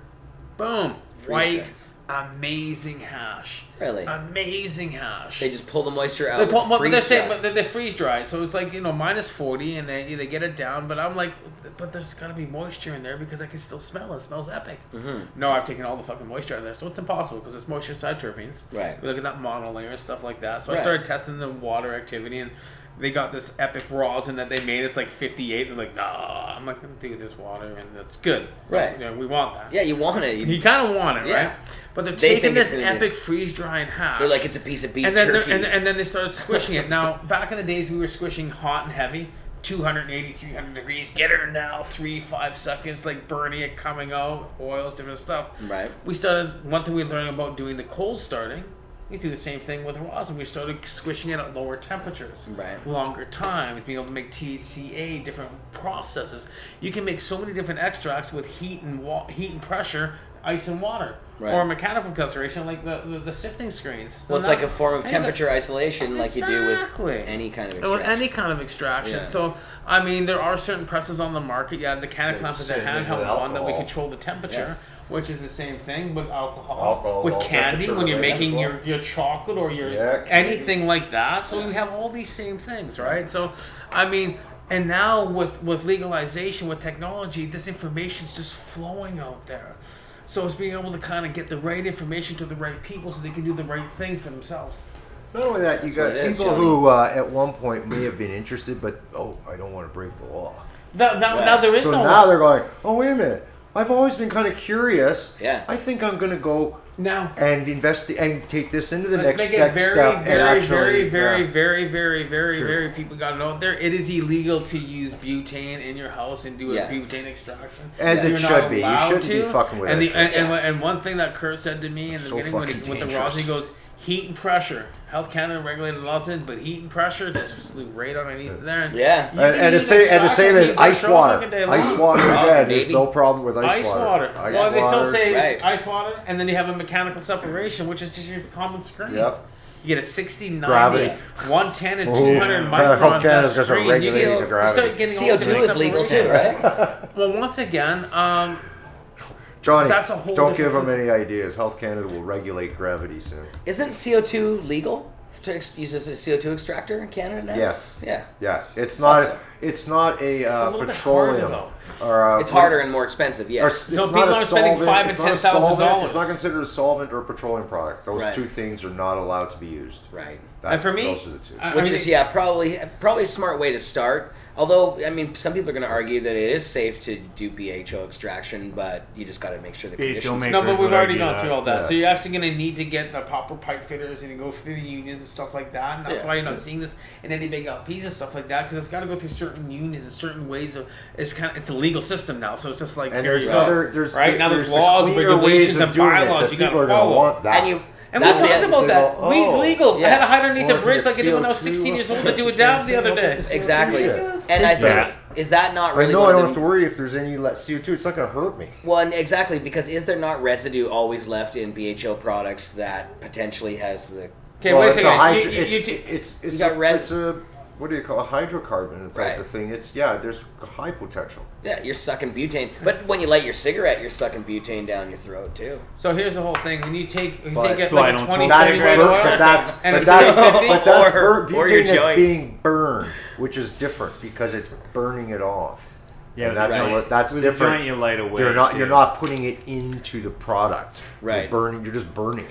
Boom, white, amazing hash. Really? Amazing hash. They just pull the moisture out. They pull, with freeze dry. but they freeze dry, so it's like -40, and they get it down. But I'm like, but there's got to be moisture in there because I can still smell it. It smells epic. Mm-hmm. No, I've taken all the fucking moisture out of there, so it's impossible because it's moisture inside terpenes. Right. We look at that monolayer and stuff like that. So I Right. started testing the water activity, and they got this epic rosin that they made. It's like 58. They're like, nah, I'm not gonna do this water, and that's good. Right. We want that. Yeah, you want it. You kind of want it, Yeah. right? But they're They taking think it's this gonna epic freeze dry and hash. They're like, it's a piece of beef and then jerky. and then they started squishing it. Now, back in the days, we were squishing hot and heavy, 280, 300 degrees. Get her now, 3-5 seconds, like burning it, coming out, oils, different stuff. Right. We started. One thing we learned about doing the cold starting. We do the same thing with rosin. We started squishing it at lower temperatures, Right. longer time, being able to make THCA, different processes. You can make so many different extracts with heat and pressure, ice and water, Right. or mechanical calcination like the sifting screens. Well, it's like a form of temperature isolation, like you do Exactly. with any kind of Or extraction. any kind of extraction. Yeah. So, I mean, there are certain presses on the market. Yeah, the Cannabis Culture is a same thing handheld with one that we alcohol. control the temperature, which is the same thing with alcohol. Alcohol, with all candy, temperature when you're related making as well. your chocolate or your Yeah, candy. anything like that. So you have all these same things, right? So, I mean, and now with legalization, with technology, this information's just flowing out there. So it's being able to kind of get the right information to the right people so they can do the right thing for themselves. Not only that, you That's got what it is, people Johnny. who at one point may have been interested, but I don't want to break the law. Now there is So no now they're going, oh, wait a minute. I've always been kind of curious. Yeah. I think I'm going to go now. and investigate and take this into the Let's next make it very, step and very, actually. very people gotta know there. It is illegal to use butane in your house and do a Yes. butane extraction. As it You're not should be. You allowed shouldn't be to. fucking with and that the shit. and one thing that Kurt said to me in the So beginning when fucking with the dangerous. rosin, he goes, heat and pressure. Health Canada regulated lots of it, but heat and pressure just flew right underneath there. Yeah. And the same as ice water. Ice water again, there's no problem with ice water. Well, they still say it's ice water, and then you have a mechanical separation, which is just your common screens. Yep. You get a 60, 90, gravity. 110, and 200 micron. Health Canada's just regulating the CO2 gravity. CO2 is legal too, right? Well, once again, Johnny, that's a whole don't give different them any ideas. Health Canada will regulate gravity soon. Isn't CO2 legal to use as a CO2 extractor in Canada now? Yes. Yeah. Yeah. It's not. So. It's not a little bit petroleum. harder, Or It's harder and more expensive. Yes. It's people not a are spending solvent. $5,000 It's and not a solvent. $10,000. It's not considered a solvent or a petroleum product. Those Right. two things are not allowed to be used. Right. And for me, those are the two. Which is probably a smart way to start. Although, I mean, some people are going to argue that it is safe to do BHO extraction, but you just got to make sure the conditions. No, but we've already gone through all that. Yeah. So you're actually going to need to get the proper pipe fitters and you go through the unions and stuff like that. And that's why you're not seeing this in any big LPs and stuff like that, because it's got to go through certain unions and certain ways of. It's a legal system now, so it's just like And here there's you go. right now there's there's laws, the cleaner ways regulations, of and doing it bylaws that you got people to are going to follow. want that. And we talked about that. go, Weed's legal. Yeah. I had to hide underneath the Well, bridge the like I did when I was CO2 16 years old to affects do a the dab same the other thing day. about the Exactly. Yeah. And I think, is that not really I know one I of don't the- have to worry if there's any CO2. It's not going to hurt me. Well, and exactly, because is there not residue always left in BHO products that potentially has the... Okay, Well, wait a it's second. it's a what do you call a hydrocarbon? It's like the thing. There's high potential. Yeah, you're sucking butane. But when you light your cigarette, you're sucking butane down your throat, too. So here's the whole thing. When you take it But- like a 20 That's cigarette burnt, oil, but that's and but it's that's 50, but that's or your butane that's joint. being burned, which is different because it's burning it off. Yeah, and that's with the different. joint you light away. You're not putting it into the product. Right. You're just burning it.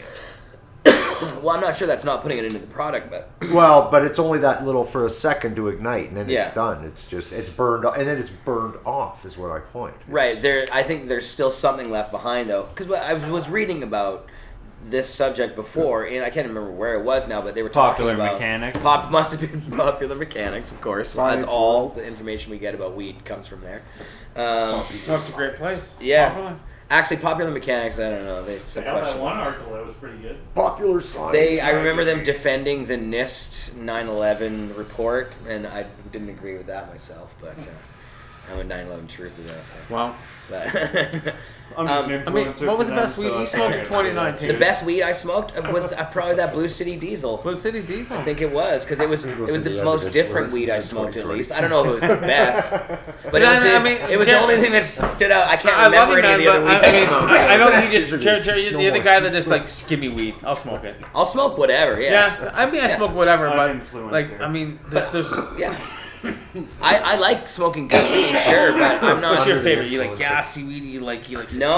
Well, I'm not sure that's not putting it into the product, but... Well, but it's only that little for a second to ignite, and then Yeah. it's done. It's burned, and then it's burned off. Is what I point. Right, I think there's still something left behind, though. Because I was reading about this subject before, and I can't remember where it was now, but they were talking Popular about... Mechanics? Must have been Popular Mechanics, of course, Science as all World. the information we get about weed comes from there. That's a great place. Yeah. Popular. Actually, Popular Mechanics, I don't know. They some I got that question. one article that was pretty good. Popular science. I remember them defending the NIST 9/11 report, and I didn't agree with that myself, but I'm a 9/11 truther, though. So. Wow. But I'm just an I mean, influencer what was for the them, best weed so we I smoked in gotta say that. 2019? the best weed I smoked was probably that Blue City Diesel. Blue City Diesel. I think it was because it was the the most evidence different was weed I since smoked at 2020. least. I don't know if it was the best, but Yeah, it was the only thing that stood out. I can't I love remember you, any of man, the but other weeds. I know you just, Jerry, No you're the more. guy that just like, give me weed, I'll smoke it. I'll smoke whatever. Yeah. Yeah, I mean, I smoke whatever, I'm but influencer. like, I mean, there's Yeah. I like smoking good weed, sure, but I'm not. what's your the favorite? You like influencer. gassy weed? You like sativas? No,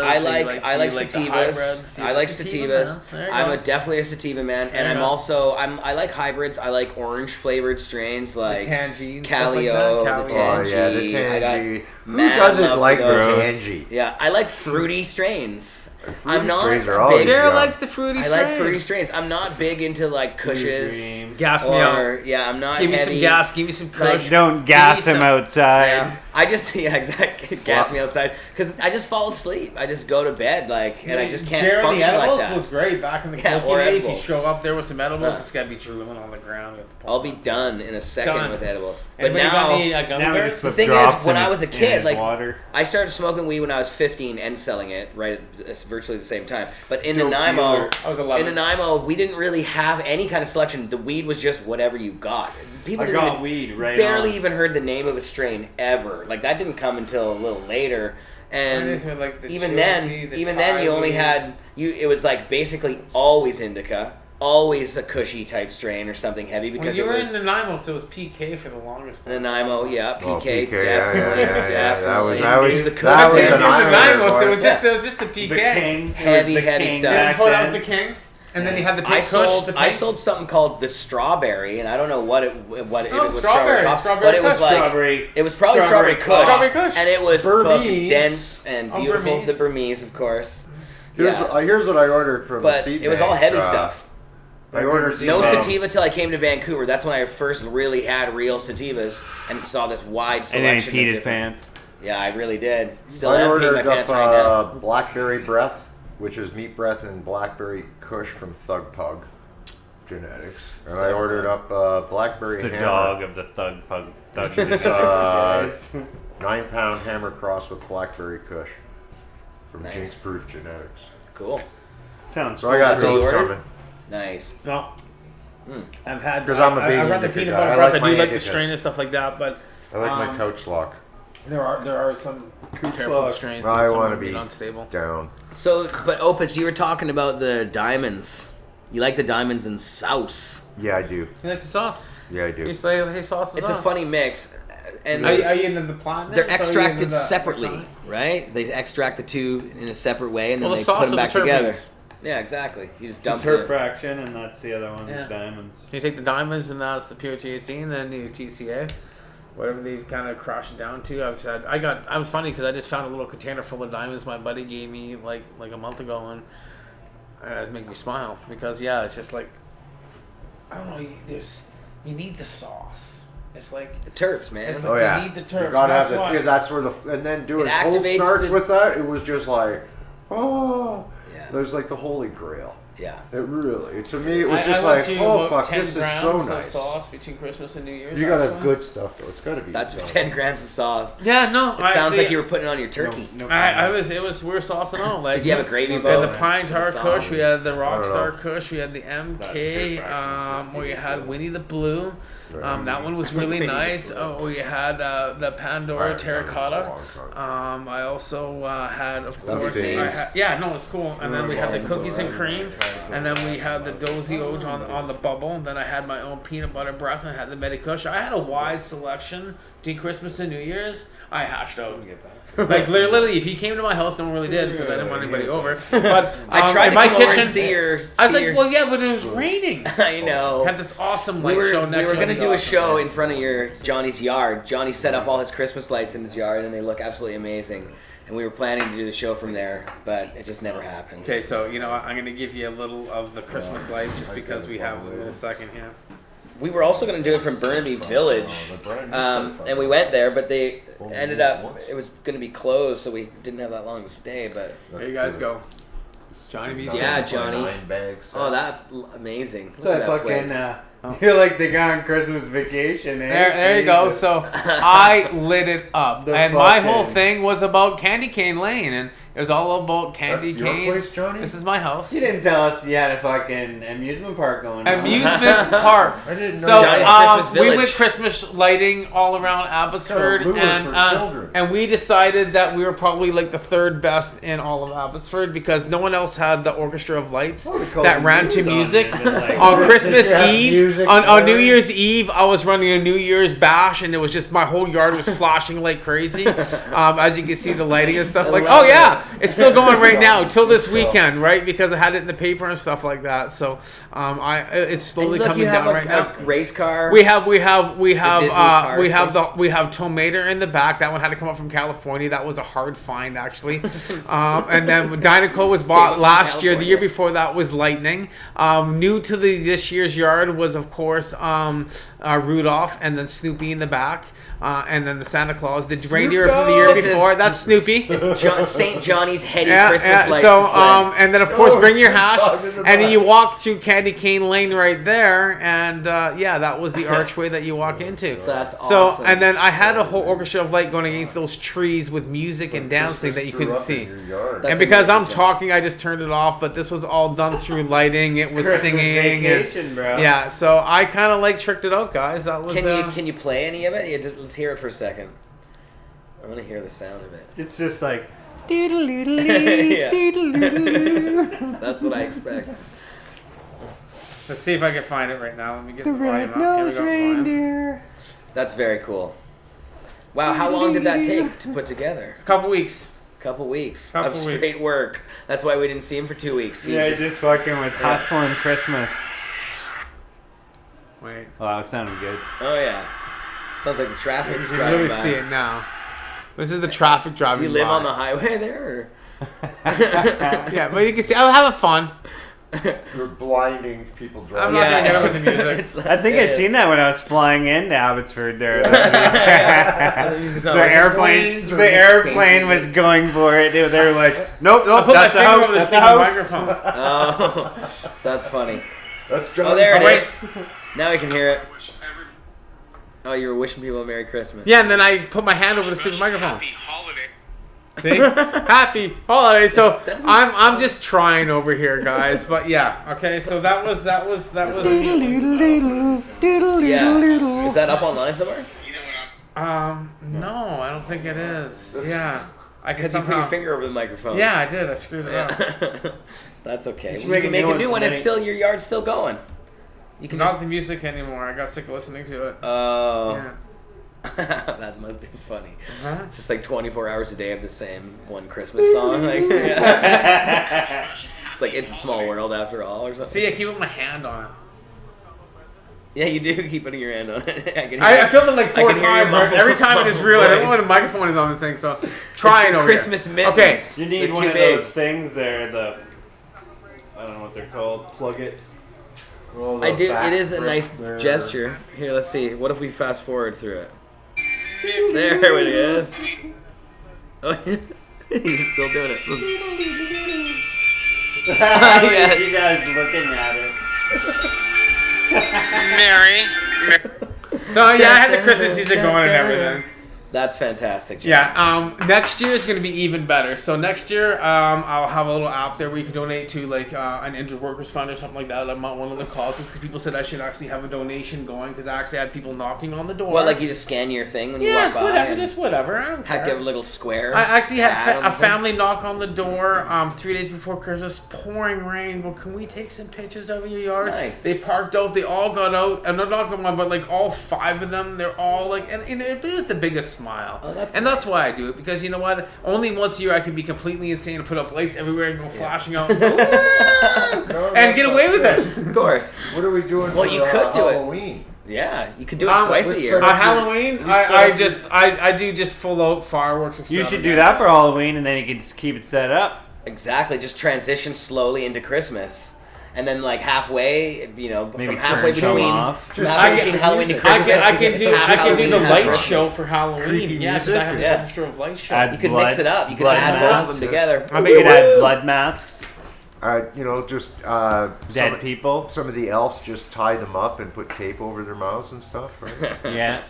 I like the sativas. hybrids? I like Sativa, sativas. man. There you I'm go. definitely a sativa man, and There you I'm go. also I like hybrids. I like orange flavored strains like Tangy, Calio, the Oh Tangy. yeah, the I got Tangy. Who mad doesn't love like for the those. Tangy? Yeah, I like fruity strains. Fruity I'm not strains are a always big. Jared good. likes the fruity I strains. like fruity strains. I'm not big into like Kushes. Dream. Gas me out. Or yeah, I'm not Give me heavy. some gas. Give me some Like, Kush. Don't gas Give me him some- outside. Yeah, I just exactly gas me outside because I just fall asleep. I just go to bed and I just can't Jared the function like edibles that. was great back in the Yeah, cokie or days. He edibles. show up there with some edibles. Uh. It's gotta be drooling on the ground. You have to pour I'll be it. done in a second Done. with edibles. But Anybody got now any gummy Now we bears? just The put thing drops is, when in I his- was a in kid, his like water. I started smoking weed when I was 15 and selling it right at virtually the same time. But in Dope Nanaimo, dealer. I was 11. in Nanaimo, we didn't really have any kind of selection. The weed was just whatever you got. People I didn't got even- weed right barely on. even heard the name of a strain ever. Like that didn't come until a little later. And And it's like the even Chelsea, then, the even then, you only Thai had it was like basically always indica, always a cushy type strain or something heavy When because you it were was in Nanaimo, so it was PK for the longest time. Nanaimo, yeah, PK, Oh, PK, definitely, yeah. definitely. That was It the that coolest was thing. an From the Islander Nanaimo, so boy. it was just the PK. The king. It was Heavy, the heavy king stuff. And back before that was then. the king, and then you had the I pink Kush. The pink. sold something called the strawberry, and I don't know what it if it was strawberry, pop, strawberry but it was Kush. like Strawberry. it was probably strawberry kush, Strawberry Kush. and it was Burmese. fucking dense and Oh, beautiful. Burmese. The Burmese, of course. Here's Yeah. here's what I ordered from the But seed it was all bank. heavy stuff. I ordered No some, sativa till I came to Vancouver. That's when I first really had real sativas and saw this wide And selection. then of he peed his different- pants. Yeah, I really did. Still I am peeing my ordered pants up right now. blackberry breath. which is meat breath and blackberry kush from Thug Pug Genetics. And I ordered up blackberry It's the hammer. dog of the Thug Pug. Thug It's, Genetics. 9-pound hammer cross with blackberry kush from Nice. Jinx Proof Genetics. Cool. Sounds So I got That's what you those ordered? coming. Nice. No. I've had 'Cause I'm a big I run the indica peanut guy. butter I breath. like I do my like the indicas. strain and stuff like that, but I like my couch lock. there are some careful lock. strains. I that some want to would be unstable. down. So, but Opus, you were talking about the diamonds. You like the diamonds in sauce. Yeah, I do. You like the sauce? Yeah, I do. You say, hey, sauce is It's a on. funny mix. And Are you into the platinum? they're Or are you into extracted the- separately, right? They extract the two in a separate way and then Well, they the sauce put them or back the together. terpenes? Yeah, exactly. You just The dump terp it. fraction, and that's the other one. Yeah. Is diamonds. You take the diamonds, and that's the pure THC, and then the TCA, whatever they kind of crush it down to. I've said I was funny because I just found a little container full of diamonds my buddy gave me like a month ago, and it made me smile because it's just like I don't know. You need the sauce. It's like The terps, man. It's Oh You yeah, need the terps, You gotta that's have the why. because that's where and then doing It cold activates starts the- with that. It was just like Yeah. there's like the holy grail. Yeah. It really to me it was I just went like to oh about fuck 10 this is so grams of nice. sauce between Christmas and New Year's. You gotta have actually. good stuff though. It's gotta be. That's good 10 grams of sauce. Yeah, no. It sounds like you were putting it on your turkey. No We were saucing on. Like, Did you have a gravy we bowl? had the Pine Tar Sauce. Kush, we had the I don't Rockstar know. Kush, we had the MK, That fraction we had Winnie the Blue. That one was really nice. We had the Pandora Terracotta. I also had, of course, phase. it's cool. And then we had the cookies and cream, and then we had the Dozy Oge on the bubble. And then I had my own peanut butter breath, and I had the Medikush. I had a wide selection between Christmas and New Year's. I hashed out. Like literally, if you came to my house, no one really did because I didn't want anybody over. But I tried in to my come over kitchen, and see your. I was see like, your- well, yeah, but it was raining. I know. Had this awesome We light were, show we next were to gonna it. do a show in front of your Johnny's yard. Johnny set up all his Christmas lights in his yard, and they look absolutely amazing. And we were planning to do the show from there, but it just never happened. Okay, so I'm gonna give you a little of the Christmas lights just because we have a little second here. We were also going to do it from Burnaby Village, and we went there, but they ended up, it was going to be closed, so we didn't have that long to stay, but... There you guys go. Johnny B's Yeah, Christmas Johnny. lights. 9 bags. Oh, that's amazing. Look That at that fucking. place. You're like they got on Christmas vacation. There you go. So I lit it up, The and my fucking- whole thing was about Candy Cane Lane, and it was all about candy That's your canes. place, Johnny? This is my house. You didn't tell us you had a fucking amusement park going on. Amusement park. I didn't know So Johnny's Christmas we Village. went Christmas lighting all around Abbotsford, lure and for children. and we decided that we were probably like the third best in all of Abbotsford because no one else had the orchestra of lights What do we call that it? ran to music. Like, On Christmas Yeah, Eve, music on New blaring. Year's Eve, I was running a New Year's bash, and it was just my whole yard was flashing like crazy. As you can see, the lighting and stuff. Like, love oh yeah, it's still going right now till this weekend, right? Because I had it in the paper and stuff like that. So, it's And slowly look, coming you have down a, right now. a race car. We have Disney cars we have Tomater in the back. That one had to come up from California. That was a hard find actually. And then Dynaco was Came up bought from last year. The year California. before that was Lightning. New to this year's yard was of course Rudolph and then Snoopy in the back. And then the Santa Claus, the reindeer from the year This is- before. That's Snoopy. St. Johnny's heady Christmas lights So, display. and then of course Oh, bring your Snoop hash, Dogg in the and then back. you walk through Candy Cane Lane right there, and that was the archway that you walk into. That's So, awesome. and then I had a whole orchestra of light going against those trees with music and dancing that you couldn't see. That's And because I'm amazing. talking, I just turned it off. But this was all done through lighting. It was Christmas singing. vacation, bro. Yeah, so I kind of like tricked it out, guys. That was. Can you play any of it? Let's hear it for a second. I want to hear the sound of it. It's just like. Yeah. That's what I expect. Let's see if I can find it right now. Let me get the volume up. Here we go, volume. That's very cool. Wow, how long did that take to put together? A couple weeks. Couple weeks Couple of straight weeks. work. That's why we didn't see him for 2 weeks. He Yeah, was I just fucking was hustling Christmas. Wait. Wow, it sounded good. Oh yeah, sounds like the traffic. You can driving really by. see it now. This is the traffic driving Do you live by. on the highway there? Or? Yeah, but you can see I'm having fun. You're blinding people I'm driving. not gonna get up with the music. I think I seen that when I was flying into Abbotsford there. Planes or The airplane was going for it. They were like, nope, I put my that's a finger house, over the that's a speaking house. microphone. Oh, that's funny. That's John. Oh, there it wait. is. Now we can hear it. Oh, you were wishing people a Merry Christmas. Yeah, and then I put my hand over the stupid microphone. Happy holiday. See? Happy holiday. So I'm just trying over here, guys. But yeah, okay. So that was. Yeah. Is that up online somewhere? You know what No, I don't think it is. Yeah, I could Because you put somehow. your finger over the microphone. Yeah, I did. I screwed it up. That's okay. should You make can a make new a new one one. It's tonight. still your yard's still going. You can Not just. the music anymore. I got sick of listening to it. Oh. Yeah. That must be funny. Uh-huh. It's just like 24 hours a day of the same one Christmas song. Like, it's like It's a Small World after all, or something. See, I keep putting my hand on it. Yeah, you do keep putting your hand on it. I filmed it like 4 I can hear your times. Right? muffled- Every time it is muffled real. I don't know voice. when the microphone is on this thing, so trying It's your over Christmas here. mittens. Okay. You need They're one too of big. those things there, I don't know what they're called, plug it. I do. It is a nice gesture. Here, let's see. What if we fast forward through it? There it is. Oh, he's still doing it. Yes. You guys looking at it. Mary. So yeah, I had the Christmas music going and everything. That's fantastic. John. Yeah. Next year is going to be even better. So next year, I'll have a little app there where you can donate to like an injured workers fund or something like that. I'm not one of the causes because people said I should actually have a donation going because I actually had people knocking on the door. What, like you just scan your thing when you walk by? whatever, and just whatever. I don't have care. a little square. I actually had pad on a the thing? family knock on the door 3 days before Christmas, pouring rain. Well, can we take some pictures of your yard? Nice. They parked out. They all got out, and they're not on one, but like all 5 of them, they're all like, and it was the biggest smile. Oh, that's and that's why I do it because you know what? Only once a year I can be completely insane and put up lights everywhere and go flashing out and get away with it. Of course. What are we doing Well, for you could do it. Halloween? Yeah, you could do it twice a let's year. set up Halloween, I do just full out fireworks. You should do that for Halloween, and then you can just keep it set up. Exactly. Just transition slowly into Christmas. And then, like halfway, Maybe from halfway turn some between, off. from Just halfway change between the Halloween to music. Christmas. I can do Halloween the and light Christmas. show for Halloween. Creepy Yeah, because I have music. an extra of light show. Add You can mix blood- it up. You can blood add both of them masks. together. I bet you could add blood masks. Dead people. Some of the elves just tie them up and put tape over their mouths and stuff, right? Yeah.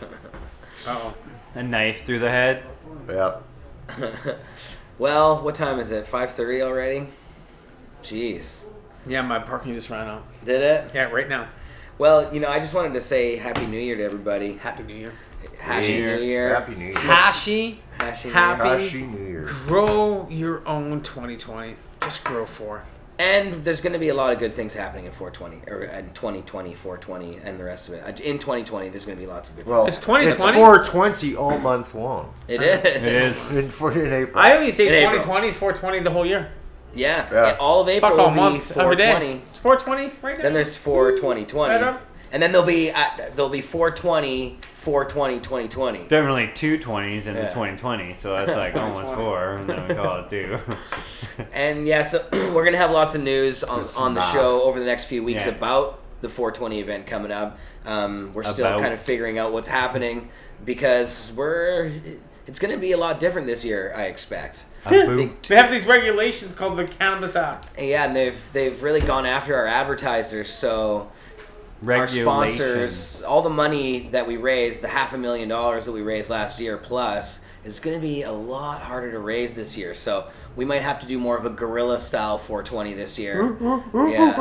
Uh-oh. A knife through the head. Yeah. Well, what time is it? 5:30 already? Jeez. Yeah, my parking just ran out. Did it? Yeah, right now. Well, I just wanted to say Happy New Year to everybody. Happy New Year. Happy New Year. Happy New Year. Happy, Happy New happy, Year. Happy New Year. grow your own 2020. Just grow for. And there's going to be a lot of good things happening in 420, or in 2020, 420, and the rest of it. In 2020, there's going to be lots of good Well, It's 2020? It's 420 all month long. things. It It is. is. In April. I always say In April. 2020 is 420 the whole year. Yeah. Yeah. All of April Fuck all will be month, every day. 420. It's 420 right now. Then there's 42020. Right up. And then there'll be 420, 420, 2020. Definitely 2 20s in the Yeah. 2020, so that's like almost 4, and then we call it 2. And yeah, so we're gonna have lots of news on the math. show over the next few weeks Yeah. about the 420 event coming up. We're still About. kind of figuring out what's happening because it's gonna be a lot different this year, I expect. They have these regulations called the Cannabis Act. And yeah, and they've really gone after our advertisers, so our sponsors, all the money that we raised, the $500,000 that we raised last year plus, is going to be a lot harder to raise this year. So we might have to do more of a guerrilla style 420 this year. Yeah,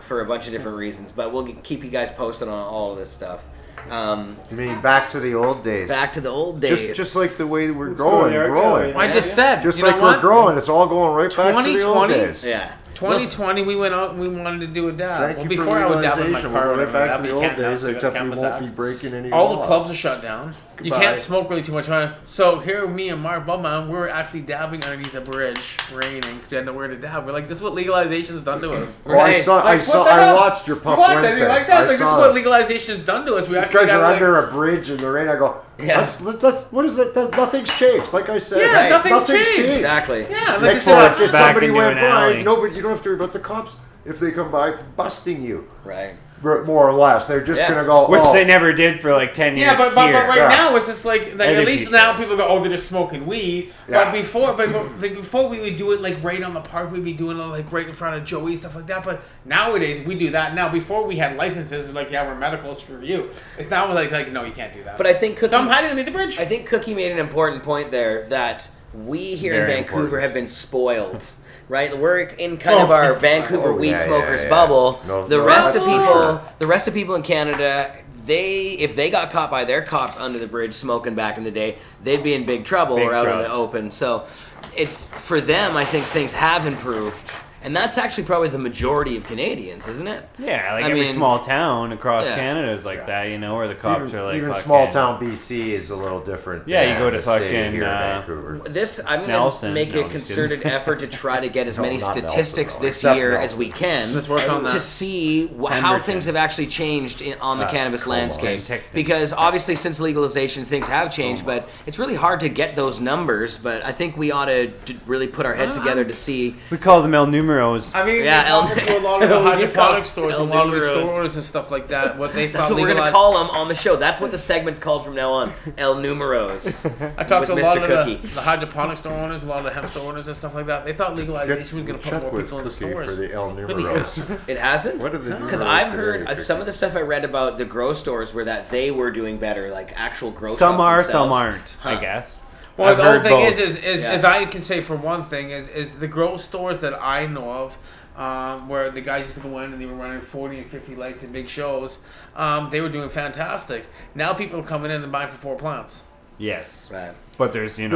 for a bunch of different reasons. But we'll keep you guys posted on all of this stuff. You mean back to the old days? Back to the old days. Just like the way we're growing. I just said. Just you like know we're what? growing, it's all going right back to the old 2020? days. Yeah. 2020, we went out and we wanted to do a dab. Thank well, you before for I would dab in my legalization. car, We're right back to but the you old can't now, days, so we got except we Cannabis won't Act. be breaking any All laws. the clubs are shut down. You Goodbye. can't smoke really too much. So here, me and Mark Bubman, we're actually dabbing underneath a bridge, raining, because we had nowhere to dab. We're like, this is what legalization's done to us. Well, I watched your Puff What? Wednesday. Like that? I Like, this is saw what it. legalization's done to us. We These actually guys got, are like, under a bridge in the rain. I go, Yeah. let's, what is it? Nothing's changed. Like I said, Yeah, nothing's changed. Exactly. Yeah, like Like it's for not- if back somebody into went an by, alley. you don't have to worry about the cops. if they come by, busting you. Right. More or less. They're just going to go, which they never did for like 10 years. Yeah, but right now it's just like at least people. now people go, oh, they're just smoking weed. Yeah. But before we would do it like right on the park, we'd be doing it like right in front of Joey, stuff like that. But nowadays we do that. Now before we had licenses, like we're medicals for you. It's now like no, you can't do that. But I think Cookie, so I'm hiding underneath the bridge. I think Cookie made an important point there that we here Very in Vancouver important. have been spoiled. Right, we're in kind of our Vancouver weed smokers bubble. The rest of people in Canada, if they got caught by their cops under the bridge smoking back in the day, they'd be in big trouble or out in the open. So, it's for them. I think things have improved. And that's actually probably the majority of Canadians, isn't it? Yeah, like every small town across Canada is like that, you know, where the cops are like even fucking, small town BC is a little different. Yeah, you go to the city fucking here in Vancouver. I'm going to make a concerted effort to try to get as many statistics this year as we can to see how things have actually changed on the cannabis landscape. Because obviously since legalization things have changed, but it's really hard to get those numbers. But I think we ought to really put our heads together to see. We call them El Numeros. I mean, they talk to a lot of the hydroponic stores, a lot of the stores and stuff like that. What they That's what we're going to call them on the show. That's what the segment's called from now on. El Numeros. I talked to a lot of the hydroponic store owners, a lot of the hemp store owners and stuff like that. They thought legalization was going to put more people in the stores. For the El Numeros. It hasn't? Because I've heard some of the stuff I read about the grow stores were that they were doing better, like actual grow shops Some are, themselves. some aren't, I guess. Well, the whole thing is I can say for one thing, is the grow stores that I know of, where the guys used to go in and they were running 40 and 50 lights in big shows, they were doing fantastic. Now people are coming in and buying for 4 plants. Yes. Right. But there's, 40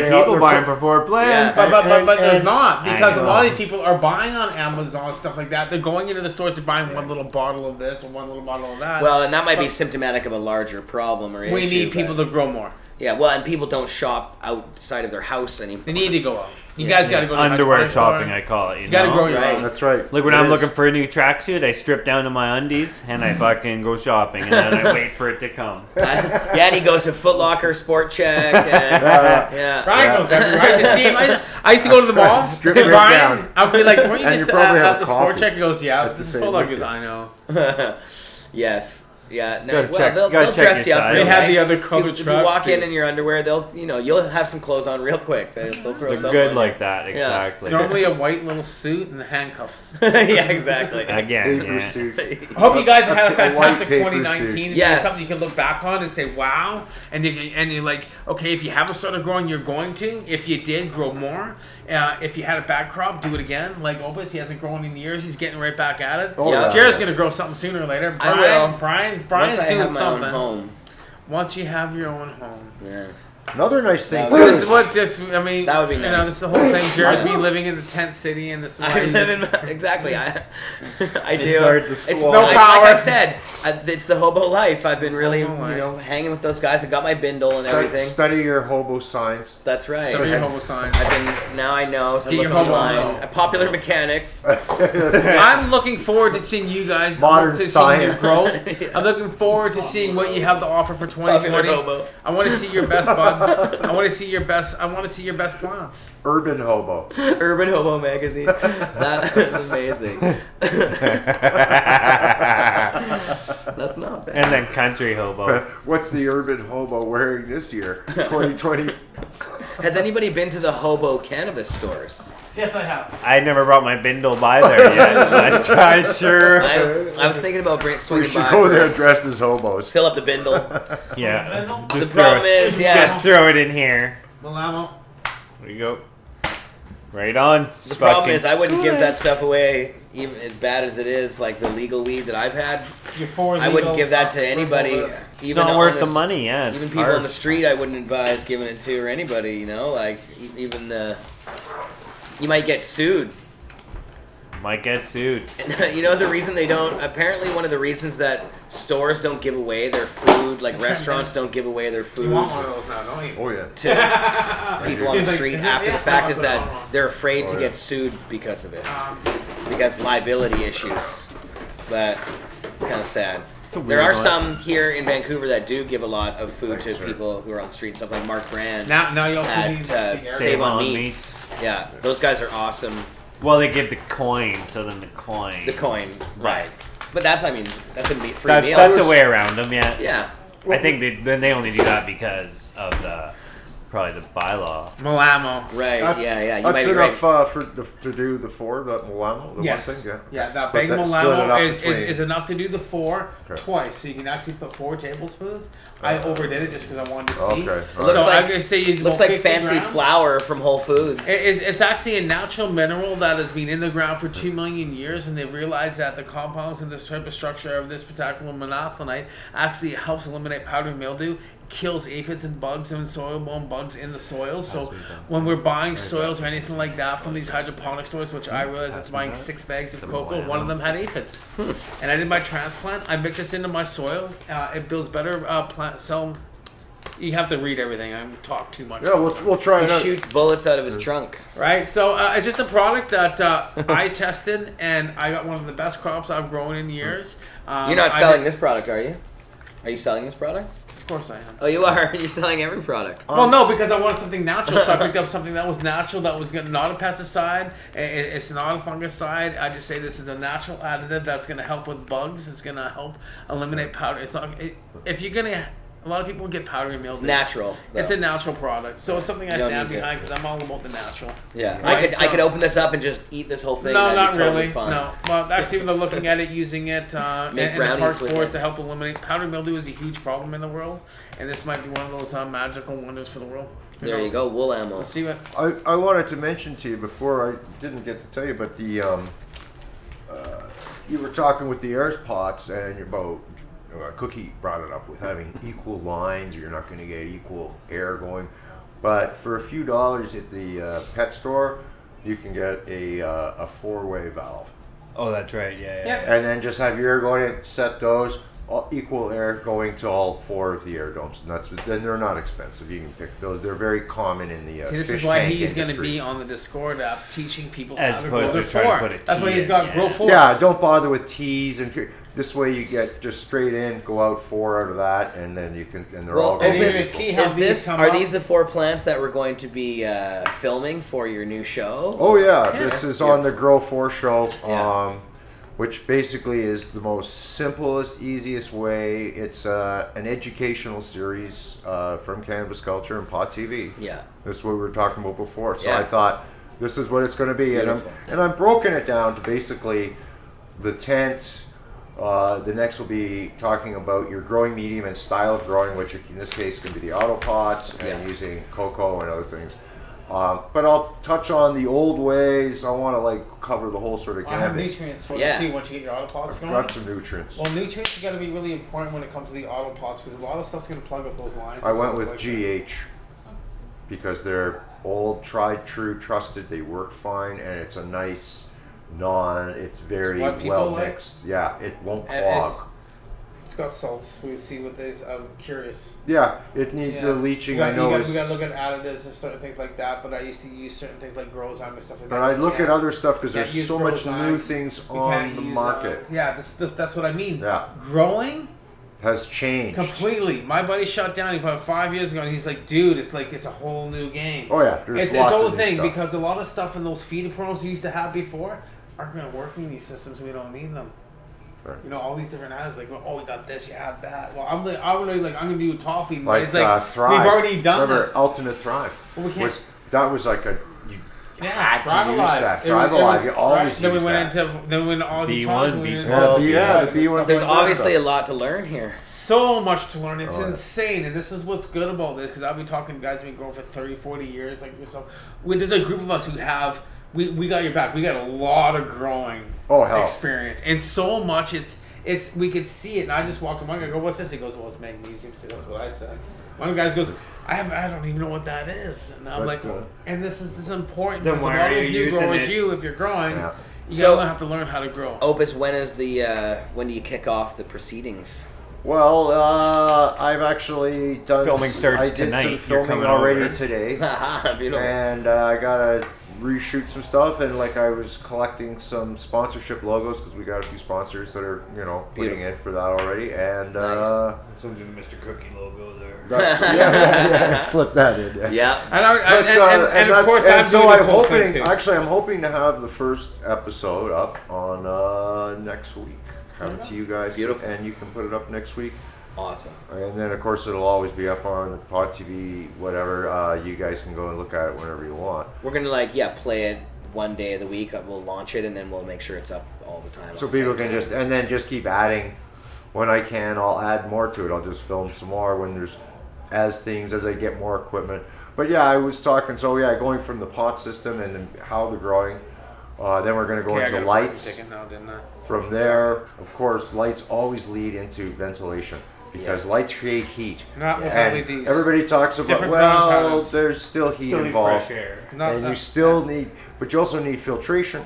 people buying for 4 plants. Yeah. But there's not, because a lot of these people are buying on Amazon and stuff like that. They're going into the stores to buy one little bottle of this or one little bottle of that. Well, and that might be symptomatic of a larger problem or issue. We need people to grow more. Yeah, well, and people don't shop outside of their house anymore. They need to go out. You guys got to go to underwear shopping, I call it. You got to grow your own. That's right. Like when I'm looking for a new tracksuit, I strip down to my undies and I fucking go shopping, and then I wait for it to come. And he goes to Foot Locker, Sport Check, and Brian goes everywhere. I used to see him. I used to go to the mall. Strip Hey, right Brian, down. I'd be like, weren't you And just you probably have at the coffee Sport Check? He goes, yeah. at the This same Foot Locker with goes, you. I know. Yes. Yeah, Gotta they'll check dress you your up. size. Real They have nice. the other colored If you walk tracksuit. in in your underwear, you'll have some clothes on real quick. They'll throw They're something good on like you. that, exactly. Normally a white little suit and handcuffs. Yeah, exactly. Again, Paper yeah. suit. I hope you guys have had a fantastic white paper 2019. suit. And Yes. something you can look back on and say, wow. And you're like, okay, if you haven't started growing, you're going to. If you did, grow more. If you had a bad crop, do it again. Like Opus, he hasn't grown in years. He's getting right back at it. Oh, yeah. Jared's going to grow something sooner or later. Brian's Once I doing have my something. own home. Once you have your own home. Yeah. Another nice thing, That too. would- This is what this. I mean, That would be You know, nice. this is the whole thing. Jared's been living in the tent city, and this is why I he's live just- in exactly. I do. It's hard to It's swallow. like I said, it's the hobo life. I've been really, Hobo life. hanging with those guys. I got my bindle and everything. Study your hobo signs. That's right. Show your homo signs. Now I know to Get look your hobo online. on. Popular Mechanics. I'm looking forward to seeing you guys. Modern I'm looking to seeing your science. growth. I'm looking forward to seeing what you have to offer for Popular 2020. hobo. I want to see your best buds. I want to see your best. I want to see your best plants. Urban hobo. Urban Hobo Magazine. That is amazing. That's not bad. And then country hobo. What's the urban hobo wearing this year? 2020. Has anybody been to the hobo cannabis stores? Yes, I have. I never brought my bindle by there yet, but I sure. I was thinking about We swinging should by. go there dressed as hobos. Fill up the bindle. Yeah. The Just problem throw it, is, yeah. just throw it in here. Milano. There you go. Right on. The problem is, I wouldn't give that stuff away, even as bad as it is, like the legal weed that I've had. I wouldn't give that to anybody. It's Even not on worth the this- money, yeah. Even it's people on the harsh. street, I wouldn't advise giving it to, or anybody. You know, like even you might get sued. Might get sued. You know the reason they don't? Apparently, one of the reasons that stores don't give away their food, like restaurants don't give away their You food want one of those now, don't you? Oh, yeah. to people on the He's like, street yeah, after yeah, the fact I'll is put it that on. they're afraid to Oh, get yeah. sued because of it, because liability issues. But it's kind of sad. There weird are one. some here in Vancouver that do give a lot of food to people who are on the street, stuff like Mark Brand Now you also need at the air. Save on on Meats. Yeah, those guys are awesome. Well, they give the coin, so then the coin. The coin, right? But that's a free That's meal. that's a way around them, yeah. Yeah. I think they only do that because of probably the bylaw. Malamo. Right. That's, yeah. You that's might be enough right. to do the 4, that Milano, the Yes. one thing. Yeah, that Split big split it up Malamo between- is enough to do the 4 Okay. twice. So you can actually put 4 tablespoons. I overdid it just because I wanted to see. Okay. It All looks So like, I'm gonna say you looks go like 50 fancy grams. flour from Whole Foods. It's actually a natural mineral that has been in the ground for 2 million years, and they've realized that the compounds in this type of structure of this particular monosonite actually helps eliminate powdery mildew, kills aphids and bugs and soil-borne bugs in the soils. So when we're buying soils or anything like that from these hydroponic stores, which I realized after buying 6 bags of cocoa, one of them had aphids. And I did my transplant. I mixed this into my soil. It builds better plant cell. You have to read everything. I talk too much. Yeah, we'll try it He out. shoots bullets out of his trunk. Right, so it's just a product that I tested, and I got one of the best crops I've grown in years. You're not selling this product, are you? Are you selling this product? Of course I am. Oh, you are. You're selling every product. Well, no, because I wanted something natural, so I picked up something that was natural, that was not a pesticide, it's not a fungicide. I just say this is a natural additive that's going to help with bugs. It's going to help eliminate powder. It's not. If you're going to. A lot of people get powdery mildew. It's natural. Though. It's a natural product, so it's something I You don't stand need to. behind because I'm all about the natural. Yeah, Right, I could open this up and just eat this whole thing. No, That'd not be totally really. Fun. No, well, actually, they're looking at it, using it in the brownies park with sports it. to help eliminate powdery mildew. Is a huge problem in the world, and this might be one of those magical wonders for the world. Who There you knows? go, wool ammo. Let's see what. I wanted to mention to you before, I didn't get to tell you, but the you were talking with the air pots and about Cookie brought it up with having equal lines, or you're not going to get equal air going. But for a few dollars at the pet store, you can get a 4-way valve, Oh, that's right. Yeah. Yeah. and then just have your air going in. Set those. Equal air going to all 4 of the air domes, and then they're not expensive. You can pick those; they're very common in the See, this fish is why tank he's going to industry. be on the Discord app teaching people As how to grow opposed their to trying to 4. put a That's why T he's in, got yeah. grow 4. Yeah, don't bother with teas and this way you get just straight in, go out 4 out of that, and then you can, and they're all and going you to can see how Is these this? come Are up. these the 4 plants that we're going to be filming for your new show? Oh yeah, Yeah. this is on the Grow 4 show, Yeah. which basically is the most simplest, easiest way. It's an educational series from Cannabis Culture and Pot TV. Yeah. This is what we were talking about before. So Yeah. I thought this is what it's going to be, Beautiful. and I'm broken it down to basically the tent. The next will be talking about your growing medium and style of growing, which in this case can be the auto pots and Yeah. using cocoa and other things. But I'll touch on the old ways. I want to cover the whole sort of I have gamut. nutrients for Yeah. you too once you get your autopots I've going. got some nutrients. Well, nutrients are going to be really important when it comes to the autopots because a lot of stuff's going to plug up those lines. I and went stuff with like GH because they're old, tried, true, trusted. They work fine, and it's a nice it's very what people well like. mixed. Yeah, it won't that. clog. It's got salts. We see what these. I'm curious. Yeah, it needs Yeah. the leaching. We got, I know we is. got to look at additives and certain things like that. But I used to use certain things like Grozyme and stuff like that. But I You look at can't- other stuff because can't there's use so much Grozyme. new things you on can't the use, market. yeah, that's what I mean. Yeah, Growing has changed. completely. My buddy shut down. He put it 5 years ago, and he's like, "Dude, it's a whole new game." Oh yeah, there's It's lots a whole of new thing stuff. because a lot of stuff in those feeder programs we used to have before aren't going to work in these systems. We don't need them. Right. You know, all these different ads like, oh, we got this, you have that. Well, I'm gonna do a toffee. But Like it's like Thrive. we've already done Remember this. Ultimate Thrive? Well, we can't. That was like you Yeah, had Thrive to use Alive. that. It Thrive was- Alive. You always Then we use went that. into Aussie B1, Talks, we went into- B12. Yeah, the B1. There's stuff. obviously a lot to learn here. so much to learn. It's Oh, yeah. insane. And this is what's good about this because I've been talking to guys who've been growing for 30, 40 years like yourself. There's a group of us who have, we got your back. We got a lot of growing hell. experience. And so much, we could see it. And I just walked in, one guy, I go, what's this? He goes, well, it's magnesium. So that's what I said. One of the guys goes, I don't even know what that is. And I'm But, like, and this is important Then because why a lot are of those you new using growers, it? if you're growing, Yeah. you So- gotta have to learn how to grow. Opus, when do you kick off the proceedings? Well, I've actually done. Filming starts I did tonight. some You're filming coming already over. today, Haha, beautiful. and I got a reshoot some stuff, and like I was collecting some sponsorship logos because we got a few sponsors that are putting in for that already, and Someone's doing the Mr. Cookie logo there. yeah, slip that in. Yeah. And of course, I'm so doing this I'm whole hoping. thing too. Actually, I'm hoping to have the first episode up on next week. Coming to you guys. Beautiful. And you can put it up next week. Awesome. And then, of course, it'll always be up on Pod TV, whatever. You guys can go and look at it whenever you want. We're going to, play it one day of the week. We'll launch it, and then we'll make sure it's up all the time. So people can just keep adding. When I can, I'll add more to it. I'll just film some more when as I get more equipment. But yeah, I was talking, going from the pot system and how they're growing. Then we're going to go into lights. From there, of course, lights always lead into ventilation because lights create heat. Not with and LEDs. everybody talks about, there's still heat involved. Fresh air. And you still need, but you also need filtration.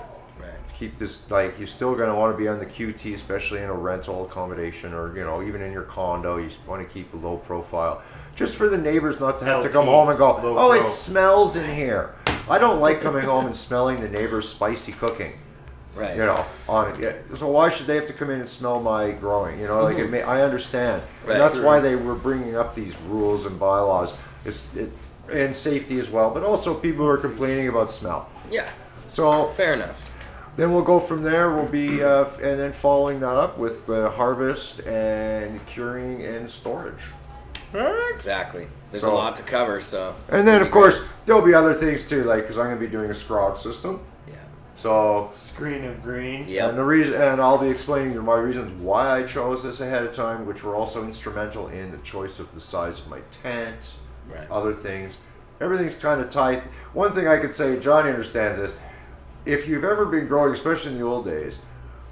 Keep this, you're still going to want to be on the QT, especially in a rental accommodation or, even in your condo. You want to keep a low profile. Just for the neighbors not to have to come home and go, it smells in here. I don't like coming home and smelling the neighbor's spicy cooking. Right. On it. So why should they have to come in and smell my growing? I understand. Right. And that's why they were bringing up these rules and bylaws. And safety as well, but also people are complaining about smell. Yeah. So fair enough. Then we'll go from there. We'll be, and then following that up with harvest and curing and storage. Exactly. There's a lot to cover, so. And then, of course, there'll be other things too, because I'm going to be doing a scrog system. Yeah. So. Screen of green. Yeah. And I'll be explaining my reasons why I chose this ahead of time, which were also instrumental in the choice of the size of my tent, other things. Everything's kind of tight. One thing I could say, Johnny understands this. If you've ever been growing, especially in the old days,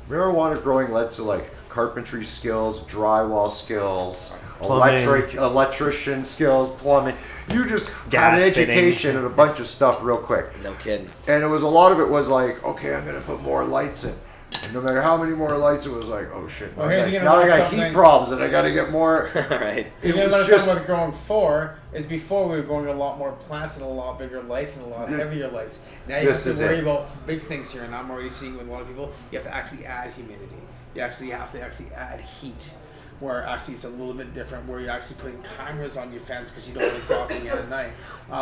marijuana growing led to carpentry skills, drywall skills, electrician skills, plumbing. You just got an education and a bunch of stuff real quick. No kidding. And a lot of it was okay, I'm going to put more lights in. And no matter how many more lights, it was oh shit. Now I got heat problems and I got to get more. Right. You're going to talk about growing for is before we were growing a lot more plants and a lot bigger lights and a lot heavier lights. Now you have to worry about big things here, and I'm already seeing with a lot of people, you have to actually add humidity. You actually have to add heat. Where actually it's a little bit different, where you're actually putting timers on your fence because you don't want exhausting at night.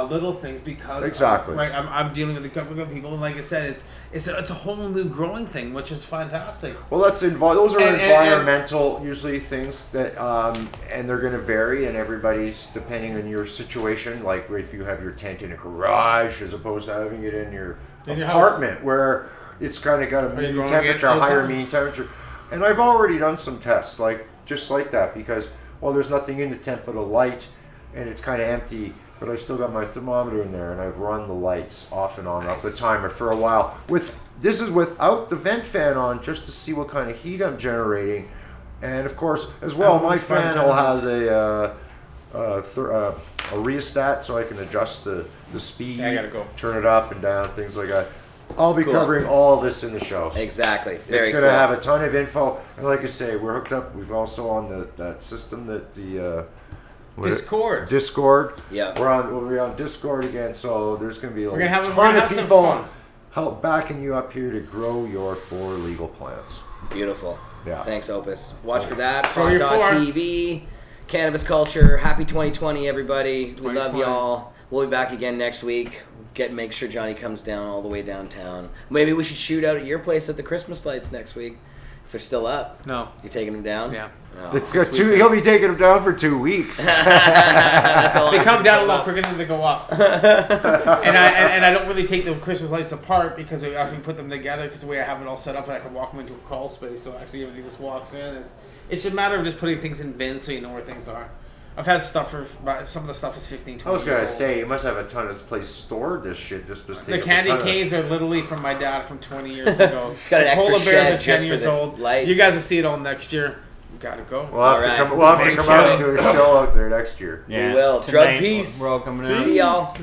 Little things because I'm dealing with a couple of people, and like I said, it's a whole new growing thing, which is fantastic. Well, those are environmental usually things that, and they're going to vary, and everybody's depending on your situation. Like if you have your tent in a garage as opposed to having it in your apartment, where it's kind of got a mean temperature, higher mean temperature. And I've already done some tests, just like that, because there's nothing in the tent but a light, and it's kind of empty, but I've still got my thermometer in there, and I've run the lights off and on, off the timer for a while. This is without the vent fan on, just to see what kind of heat I'm generating, and of course, as well, my fan has a rheostat, so I can adjust the speed, turn it up and down, things like that. I'll be covering all this in the show. Exactly. It's going to have a ton of info. And like I say, we're hooked up. We've also on that system that Discord. Discord. Yeah. We'll be on Discord again. So there's going to be a ton of people help backing you up here to grow your 4 legal plants. Beautiful. Yeah. Thanks, Opus. Watch for that. Pod.tv. Cannabis Culture. Happy 2020, everybody. We love y'all. We'll be back again next week. Make sure Johnny comes down all the way downtown. Maybe we should shoot out at your place at the Christmas lights next week. If they're still up. No. You taking them down? Yeah. Oh, it's got he'll be taking them down for 2 weeks. That's all they come down a lot quicker than they go up. and I don't really take the Christmas lights apart because I actually put them together because the way I have it all set up, I can walk them into a crawl space, so actually everything just walks in. It's a matter of just putting things in bins so you know where things are. I've had stuff some of the stuff is 15, 20 I was going to say, you must have a ton of place stored this shit. The candy canes are literally from my dad from 20 years ago. It's got an extra Polar shed bears are 10 years old. Lights. You guys will see it all next year. We gotta go. We'll have to come out and do a show out there next year. Yeah. We will. Drug peace. We're all coming out. See y'all.